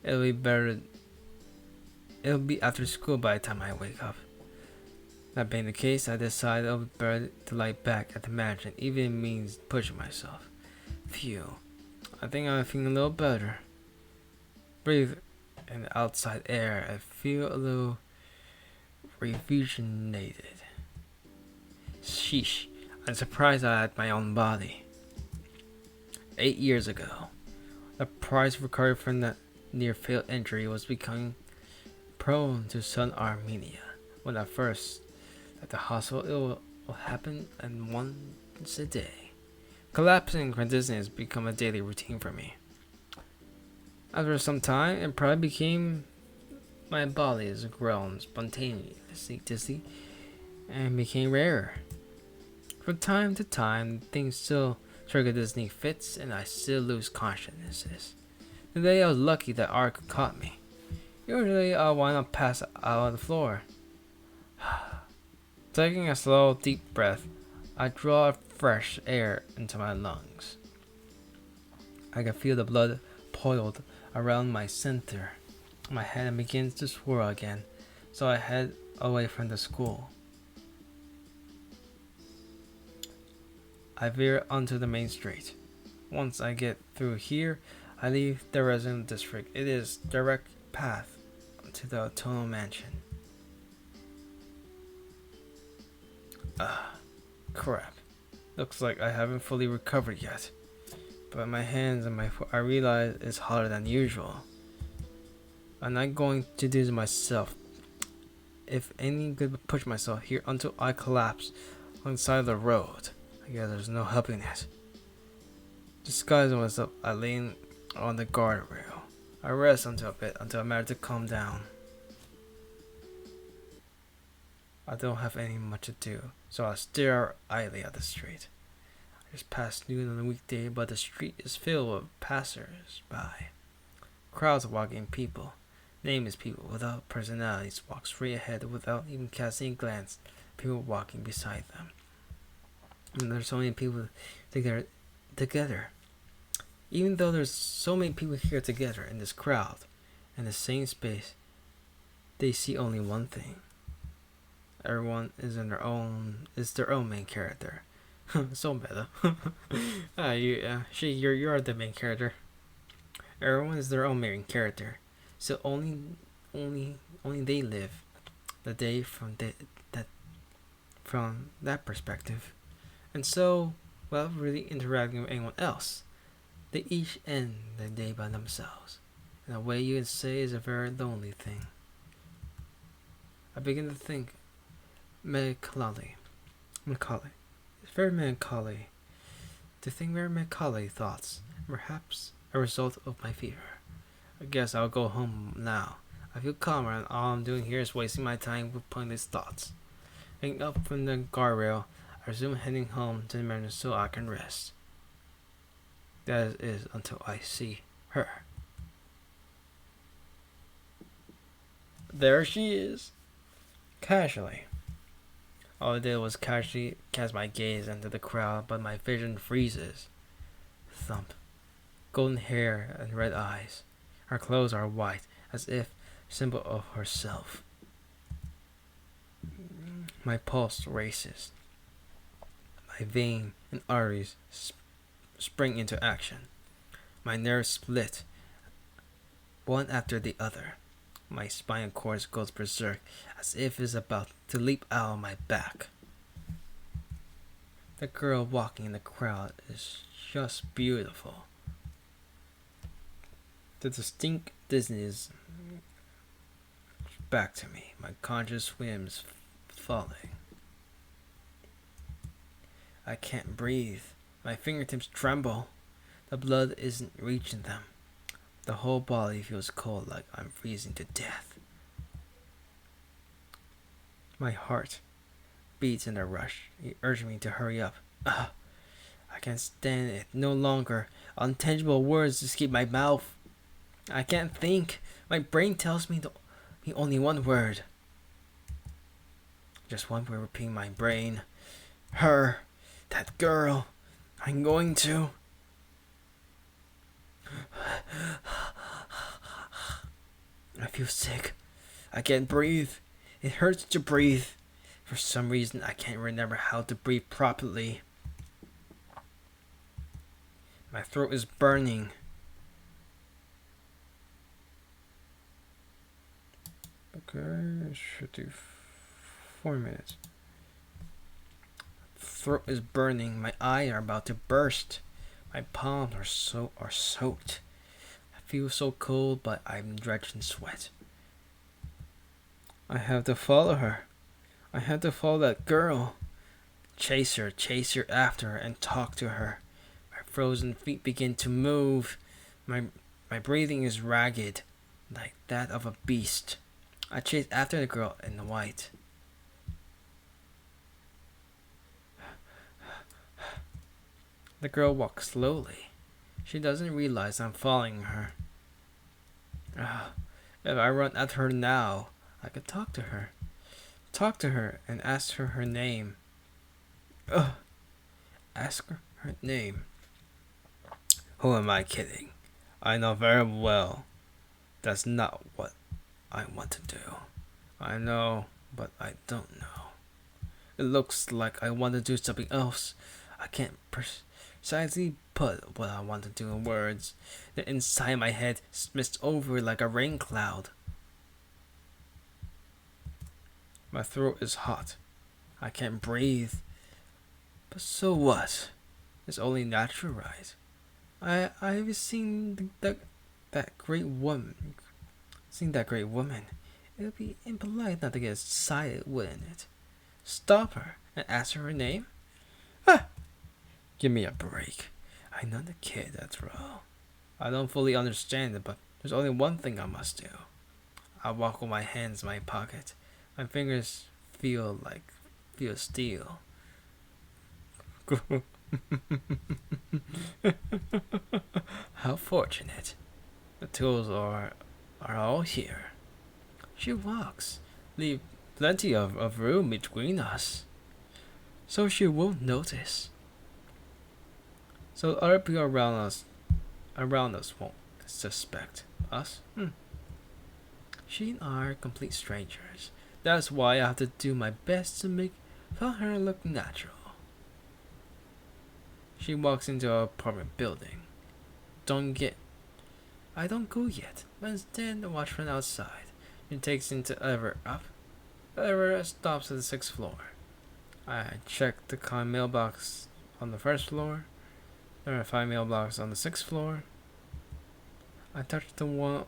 it'll be after school by the time I wake up. That being the case, I decide it'll be better to lie back at the mansion, even if it means pushing myself. Phew. I think I'm feeling a little better. Breathe in the outside air. I feel a little rejuvenated. Sheesh. I'm surprised I had my own body. 8 years ago, the prize for recovery from that near-fatal injury was becoming prone to sudden Armenia. When at first at the hospital, it will happen and once a day. Collapsing and conditioning has become a daily routine for me. After some time, it probably became My body has grown spontaneously and became rarer. From time to time, things still trigger the sneak fits, and I still lose consciousness. Today I was lucky that Ark caught me. Usually I wind up pass out on the floor. Taking a slow, deep breath, I draw fresh air into my lungs. I can feel the blood boiled around my center. My head begins to swirl again, so I head away from the school. I veer onto the main street. Once I get through here, I leave the resident district. It is direct path to the Tono mansion. Crap. Looks like I haven't fully recovered yet. But my hands and my foot, I realize it's hotter than usual. I'm not going to do this myself. If any good, push myself here until I collapse on the side of the road. I guess there's no helping it. Disguising myself, I lean on the guardrail. I rest until I manage to calm down. I don't have any much to do, so I stare idly at the street. I just passed noon on a weekday, but the street is filled with passers-by. Crowds of walking people. Nameless people without personalities walk straight ahead without even casting a glance at people walking beside them. And there's so many people together. Even though there's so many people here together in this crowd, in the same space, they see only one thing. Everyone is their own main character. So meta. You're the main character. Everyone is their own main character. So only they live the day from that perspective. And so, without really interacting with anyone else, they each end the day by themselves. In a way you can say is a very lonely thing. I begin to think melancholy. It's very melancholy. To think very melancholy thoughts, perhaps a result of my fever. I guess I'll go home now. I feel calmer, and all I'm doing here is wasting my time with pointless thoughts. Hanging up from the guardrail, I resume heading home to the mansion so I can rest. That is until I see her. There she is. Casually. All I did was casually cast my gaze into the crowd, but my vision freezes. Thump. Golden hair and red eyes. Her clothes are white, as if symbol of herself. My pulse races. My vein and arteries spring into action. My nerves split, one after the other. My spinal cord goes berserk, as if it's about to leap out of my back. The girl walking in the crowd is just beautiful. The distinct dizziness back to me. My conscious swims falling. I can't breathe. My fingertips tremble. The blood isn't reaching them. The whole body feels cold, like I'm freezing to death. My heart beats in a rush. It urges me to hurry up. I can't stand it no longer. Untangible words escape my mouth. I can't think. My brain tells me only one word. Just one word repeating my brain. Her. That girl. I'm going to. I feel sick. I can't breathe. It hurts to breathe. For some reason, I can't remember how to breathe properly. My throat is burning. Okay, should do 4 minutes. Throat is burning. My eyes are about to burst. My palms are soaked. I feel so cold, but I'm drenched in sweat. I have to follow her. I have to follow that girl. Chase her after her, and talk to her. My frozen feet begin to move. My breathing is ragged, like that of a beast. I chase after the girl in the white. The girl walks slowly. She doesn't realize I'm following her. If I run at her now, I could talk to her. Talk to her and ask her her name. Ask her name. Who am I kidding? I know very well that's not what I want to do. I know, but I don't know. It looks like I want to do something else. I can't precisely put what I want to do in words. The inside my head mist over like a rain cloud. My throat is hot. I can't breathe. But so what? It's only natural, right? I've seen that great woman. Seen that great woman. It would be impolite not to get excited, wouldn't it? Stop her and ask her name? Ah! Give me a break. I'm not a kid, after all. I don't fully understand it, but there's only one thing I must do. I walk with my hands in my pocket. My fingers feel steel. How fortunate. The tools are all here. She walks, leave plenty of room between us, so she won't notice. So other people around us won't suspect us. She and I are complete strangers. That's why I have to do my best to make her look natural. She walks into an apartment building. I don't go yet, but instead watch from outside. She takes into elevator up. The elevator stops at the 6th floor. I check the common mailbox on the 1st floor. There are 5 mailboxes on the 6th floor. I touch one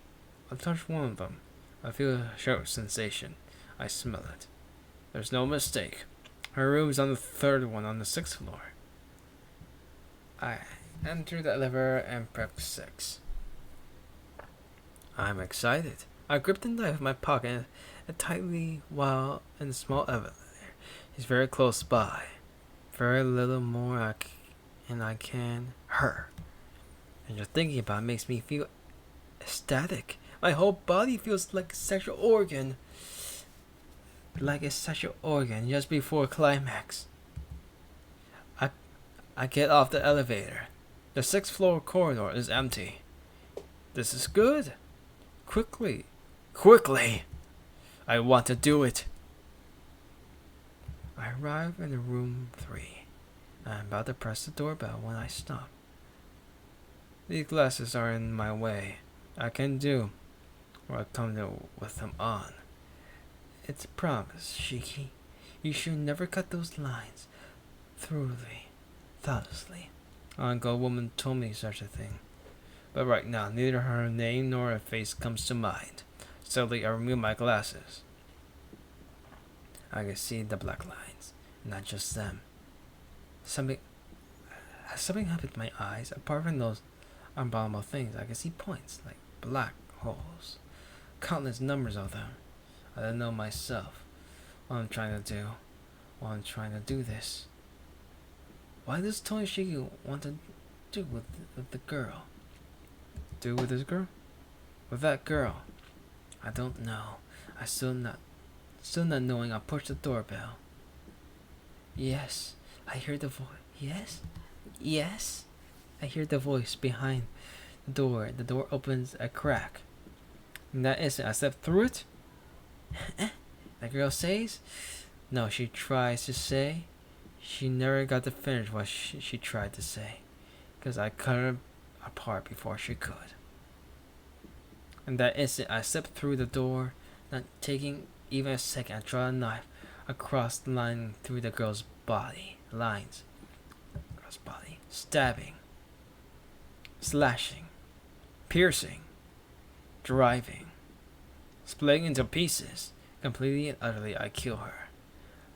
of them. I feel a sharp sensation. I smell it. There's no mistake. Her room is on the 3rd one on the 6th floor. I enter the elevator and press 6. I'm excited. I grip the knife in my pocket and tightly while in the small elevator. It's very close by. Very little more I can her. And just thinking about it makes me feel ecstatic. My whole body feels like a sexual organ. Like a sexual organ just before climax. I get off the elevator. The 6th floor corridor is empty. This is good. Quickly. I want to do it. I arrive in room 3. I'm about to press the doorbell when I stop. These glasses are in my way. I can do or I come there with them on. It's a promise, Shiki. You should never cut those lines thoughtlessly. A woman told me such a thing. But right now, neither her name nor her face comes to mind. Suddenly, I remove my glasses. I can see the black lines, not just them. Has something happened to my eyes? Apart from those abominable things, I can see points, like black holes. Countless numbers of them. I don't know myself what I'm trying to do. While I'm trying to do this. Why does Tony Shiki want to do with the girl? Do with this girl? With that girl? I don't know. I still not knowing. I push the doorbell. Yes, I hear the voice. Yes. I hear the voice behind the door. The door opens a crack. In that instant, I step through it. The girl says, no, she tries to say. She never got to finish what she tried to say, because I cut her apart before she could. In that instant, I stepped through the door, not taking even a second. I draw a knife across the line through the girl's body. Lines. Across body. Stabbing. Slashing. Piercing. Driving. Splitting into pieces. Completely and utterly, I kill her.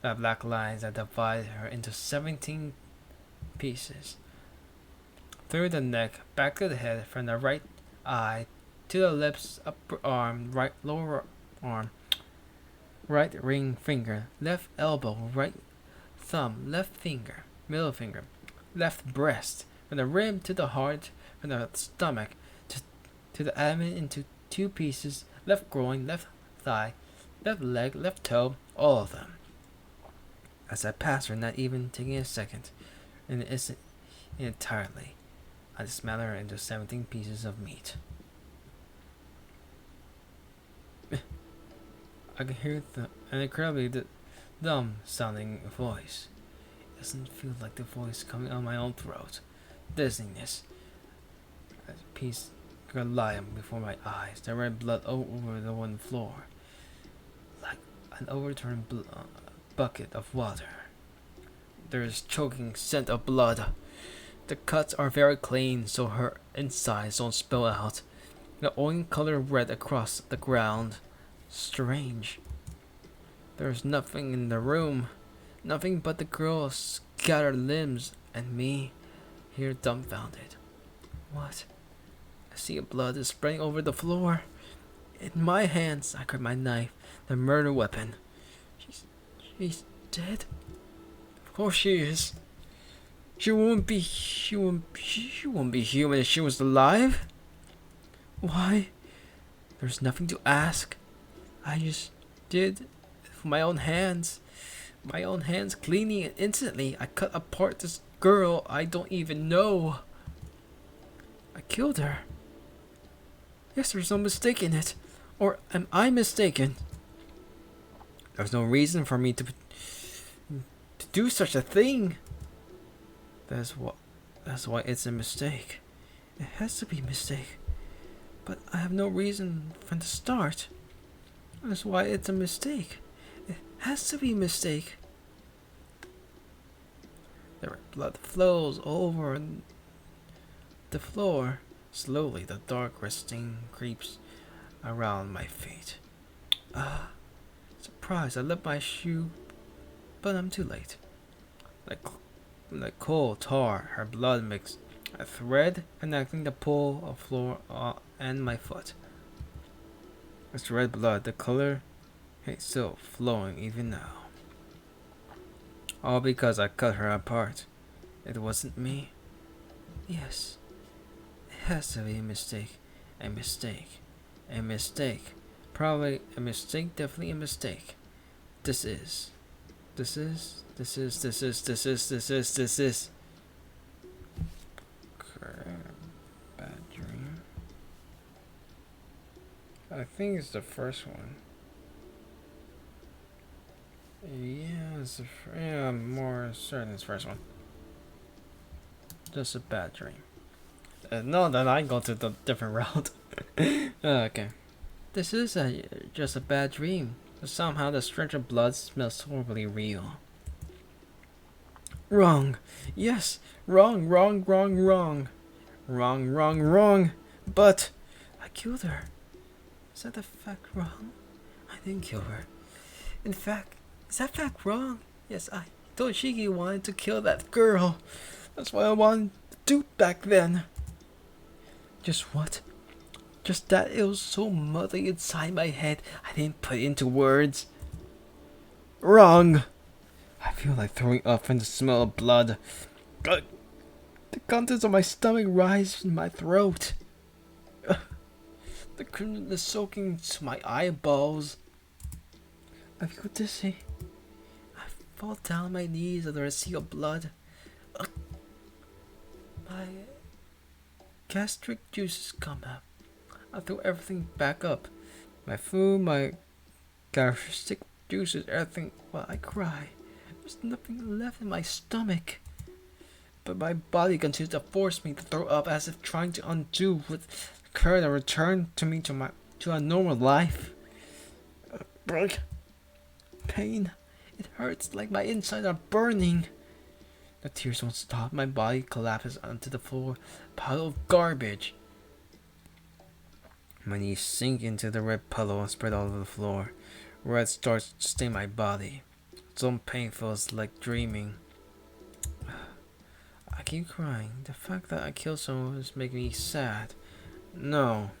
The black lines that divide her into 17 pieces. Through the neck, back to the head, from the right eye to the lips, upper arm, right lower arm, right ring finger, left elbow, right thumb, left finger, middle finger, left breast, from the rib to the heart, from the stomach to the abdomen into two pieces, left groin, left thigh, left leg, left toe, all of them. As I pass her, not even taking a second, and it isn't entirely, I dismantle her into 17 pieces of meat. I can hear an incredibly dumb sounding voice. It doesn't feel like the voice coming out of my own throat. Dizziness. A piece lying before my eyes. The red blood over the one floor. Like an overturned bucket of water. There is choking scent of blood. The cuts are very clean, so her insides don't spill out. The orange colored red across the ground. Strange. There's nothing in the room. Nothing but the girl's scattered limbs and me, here dumbfounded. What? I see blood is spraying over the floor. In my hands, I grab my knife, the murder weapon. She's dead? Of course she is. She wouldn't be human if she was alive. Why? There's nothing to ask. I just did it with my own hands. My own hands cleaning it instantly. I cut apart this girl I don't even know. I killed her. Yes, there's no mistake in it. Or am I mistaken? There's no reason for me to do such a thing. That's why it's a mistake. It has to be a mistake. But I have no reason from the start. That's why it's a mistake. It has to be a mistake. The blood flows over the floor. Slowly, the dark stain creeps around my feet. Surprised, I left my shoe, but I'm too late. Like coal tar, her blood mixed a thread connecting the pool of floor and my foot. It's red blood, the color is still flowing even now. All because I cut her apart. It wasn't me. Yes, it has to be a mistake. A mistake. A mistake. Probably a mistake, definitely a mistake. This is. Okay. Bad dream. I think it's the first one. Yeah, I'm more certain it's the first one. Just a bad dream. No, then I go to the different route. Okay. This is just a bad dream. But somehow the stench of blood smells horribly real. Wrong. Yes. Wrong. But I killed her. Is that the fact wrong? I didn't kill her. In fact, is that fact wrong? Yes, I told Shiki wanted to kill that girl. That's what I wanted to do back then. Just what? Just that it was so muddy inside my head, I didn't put it into words. Wrong. I feel like throwing up from the smell of blood. The contents of my stomach rise in my throat. The crimson is soaking to my eyeballs. I feel dizzy. I fall down on my knees under a sea of blood. My gastric juices come out. I throw everything back up. My food, my gastric juices, everything, while I cry. There's nothing left in my stomach. But my body continues to force me to throw up as if trying to undo what occurred and return to me to a normal life. Pain. It hurts like my insides are burning. The tears won't stop. My body collapses onto the floor, pile of garbage. My knees sink into the red puddle and spread all over the floor. Red starts to stain my body. So painful, it's like dreaming. I keep crying. The fact that I killed someone is making me sad. No.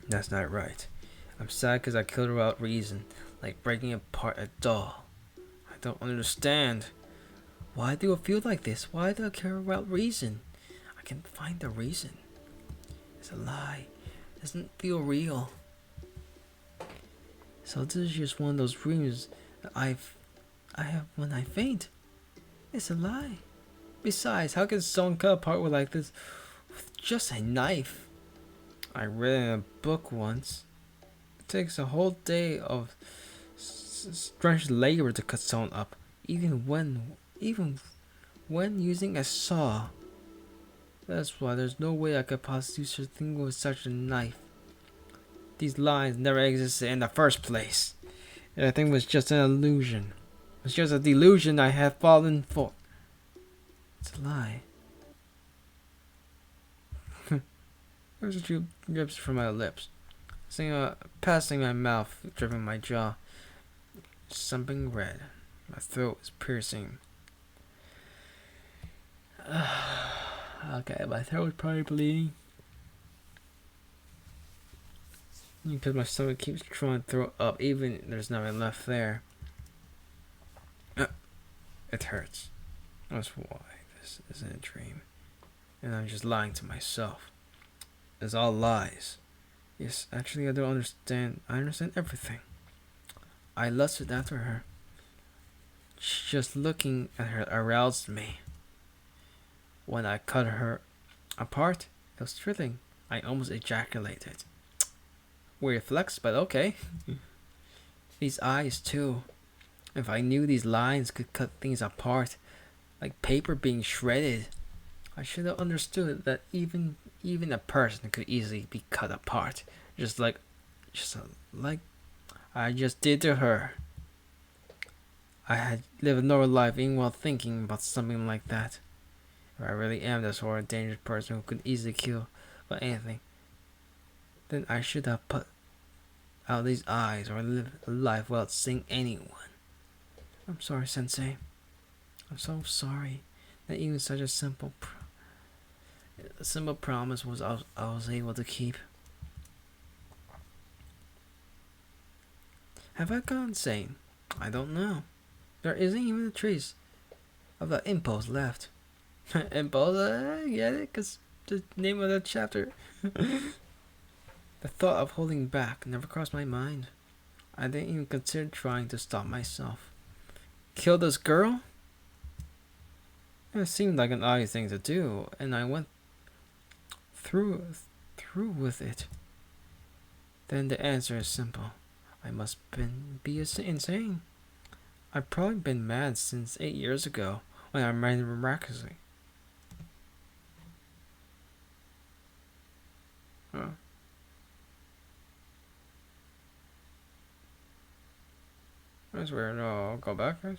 That's not right. I'm sad because I killed her without reason, like breaking apart a doll. I don't understand. Why do I feel like this? Why do I care about reason? I can't find the reason. It's a lie. It doesn't feel real. So this is just one of those dreams that I have when I faint. It's a lie. Besides, how can someone cut apart with like this with just a knife? I read in a book once. It takes a whole day of strenuous labor to cut someone up, even when using a saw. That's why there's no way I could possibly do such a thing with such a knife. These lines never existed in the first place. Everything was just an illusion. It was just a delusion I had fallen for. It's a lie. There's a few drips from my lips, passing my mouth, dripping my jaw. Something red. My throat is piercing. Okay, my throat is probably bleeding. Because my stomach keeps trying to throw up, even there's nothing left there. It hurts. That's why this isn't a dream. And I'm just lying to myself. It's all lies. Yes, actually I don't understand. I understand everything. I lusted after her. Just looking at her aroused me. When I cut her apart, it was thrilling. I almost ejaculated. Weird flex, but okay. These eyes too. If I knew these lines could cut things apart, like paper being shredded, I should have understood that even a person could easily be cut apart, just like I just did to her. I had lived a normal life even while thinking about something like that. If I really am this sort of dangerous person who could easily kill for anything, then I should have put out these eyes or lived a life without seeing anyone. I'm sorry, Sensei. I'm so sorry that even such a simple promise I was able to keep. Have I gone insane? I don't know. There isn't even a trace of the impulse left. Impulse? I get it, because the name of the chapter. The thought of holding back never crossed my mind. I didn't even consider trying to stop myself. Kill this girl? It seemed like an odd thing to do, and I went through with it. Then the answer is simple. I must be insane. I've probably been mad since 8 years ago, when I married miraculously. Huh. That's weird. Oh, I'll go back, guys.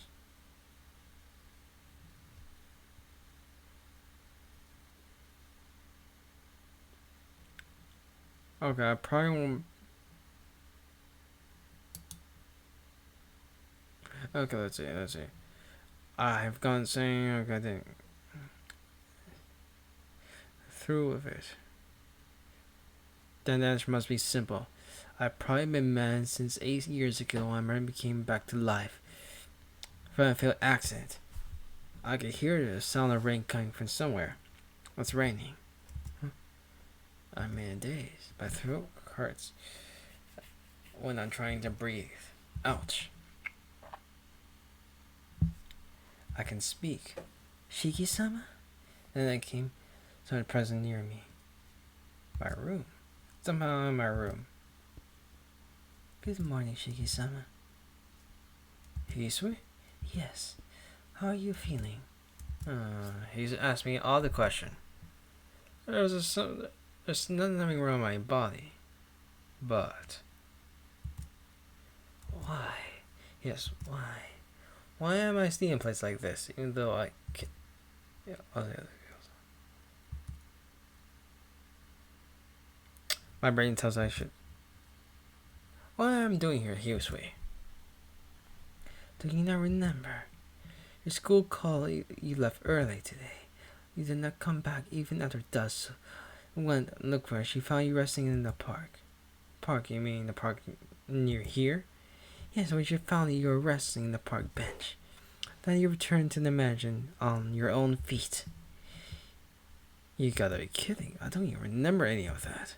Okay, I probably won't. Okay, let's see. I've gone saying, okay, I think. Through with it. Then the answer must be simple. I've probably been mad since 8 years ago when I became back to life. From a failed accident. I could hear the sound of rain coming from somewhere. It's raining. I'm in a daze. My throat hurts when I'm trying to breathe. Ouch. I can speak. Shiki-sama? Then I came someone present near me. My room. Somehow in my room. Good morning, Shiki-sama. Hisui? Yes. How are you feeling? He's asked me all the question. There's nothing wrong with my body. But why? Yes, why? Why am I staying in a place like this, even though I can't? Yeah, all the other girls. My brain tells I should. What am I doing here, Hyusui? Do you not remember? Your school called you left early today. You did not come back even after dusk. Went and looked for her. She found you resting in the park. Park, you mean the park near here? Yes, when you found you were resting in the park bench. Then you returned to the mansion on your own feet. You gotta be kidding. I don't even remember any of that.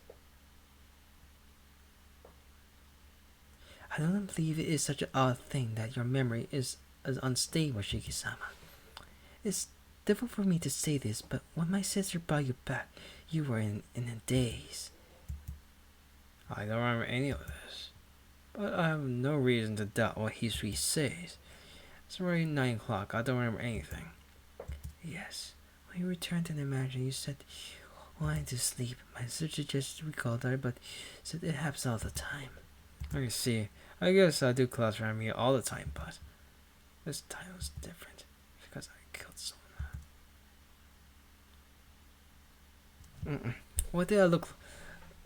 I don't believe it is such an odd thing that your memory is as unstable, Shiki-sama. It's difficult for me to say this, but when my sister brought you back, you were in a daze. I don't remember any of this. But I have no reason to doubt what history says. It's already 9 o'clock. I don't remember anything. Yes, when you returned to the mansion, you said you wanted to sleep. My sister just recalled that, but said it happens all the time. I see. I guess I do clouds around me all the time, but this time was different because I killed someone. What did I look?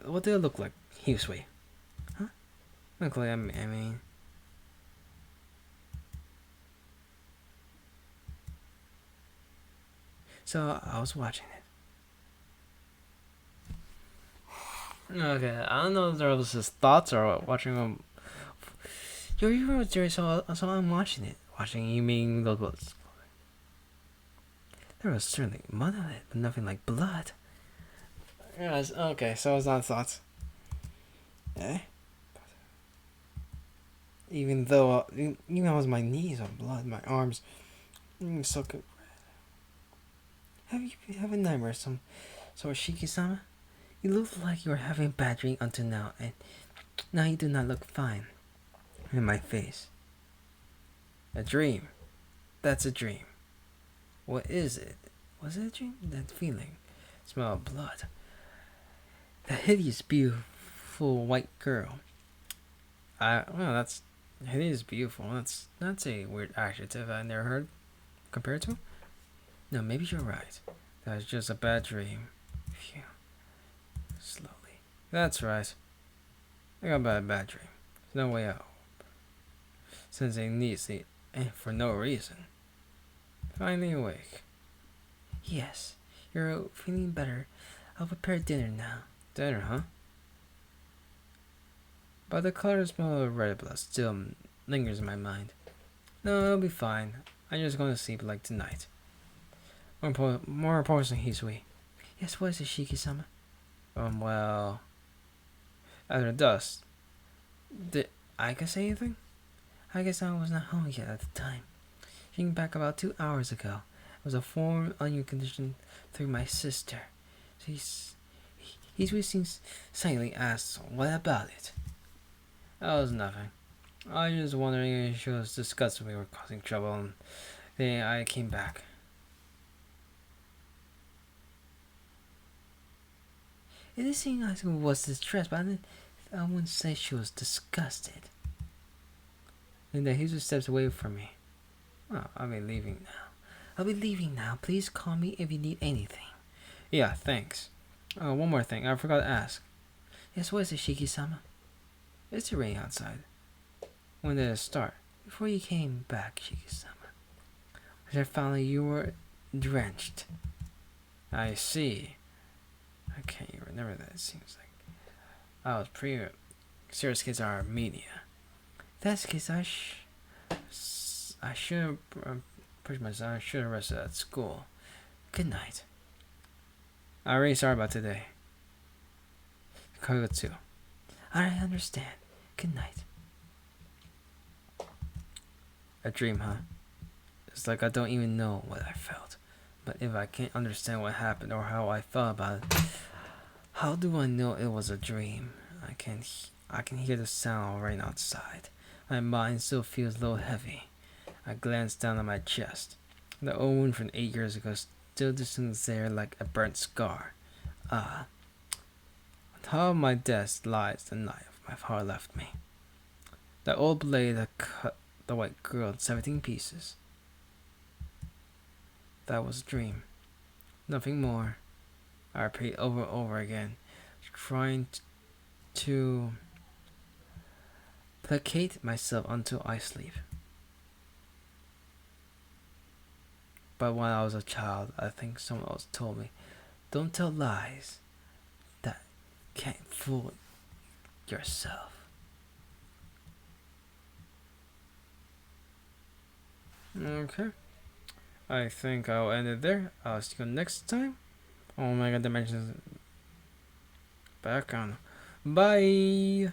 What did I look like? Hisui? Huh? Look like I mean. So I was watching it. Okay, I don't know if there was his thoughts or watching him. You were there, so I'm watching it. Watching you mean the There was certainly mud on it, but nothing like blood. Yes, okay, so it's not thoughts. Eh? Even though I was my knees on blood, my arms so good. Have you been having nightmares? So Shiki-sama? You look like you were having a bad dream until now, and now you do not look fine. In my face. A dream. That's a dream. What is it? Was it a dream? That feeling. Smell of blood. That hideous, beautiful white girl. Well, that's hideous, beautiful. That's a weird adjective I never heard compared to. No, maybe you're right. That was just a bad dream. Phew. Slowly. That's right. I got a bad dream. There's no way out. Sensei needs it, and for no reason. Finally awake. Yes, you're feeling better. I'll prepare dinner now. Dinner, huh? But the color smell of red blood still lingers in my mind. No, it'll be fine. I'm just going to sleep like tonight. More important, Hisui. Yes, what is it, Shiki-sama? Well, after dusk, did I can say anything? I guess I was not home yet at the time. She came back about 2 hours ago. It was a form onion condition through my sister. He's seems silently asked, "What about it?" That was nothing. I was just wondering if she was disgusted we were causing trouble, and then I came back. It did seem like she was distressed, but I wouldn't say she was disgusted. And then he just steps away from me. Well, I'll be leaving now. I'll be leaving now. Please call me if you need anything. Yeah, thanks. Oh, one more thing. I forgot to ask. Yes, what is it, Shiki-sama? It's raining outside. When did it start? Before you came back, Shiki-sama. I found you were drenched. I see. I can't even remember that. It seems like I was pretty serious case of Armenia. That's the case. I should have pushed myself. I should have rested at school. Good night. I'm really sorry about today. Kagutsu. I understand. Good night. A dream, huh? It's like I don't even know what I felt. But if I can't understand what happened or how I felt about it, how do I know it was a dream? I can hear the sound right outside. My mind still feels a little heavy. I glance down at my chest. The old wound from 8 years ago still distinct there like a burnt scar. On top of my desk lies the knife my father left me. The old blade that cut the white girl in 17 pieces. That was a dream. Nothing more. I repeat over and over again, trying to placate myself until I sleep. But when I was a child, I think someone else told me, don't tell lies that can't fool yourself. Okay. I think I'll end it there. I'll see you next time. Oh my god, dimensions back on. Bye.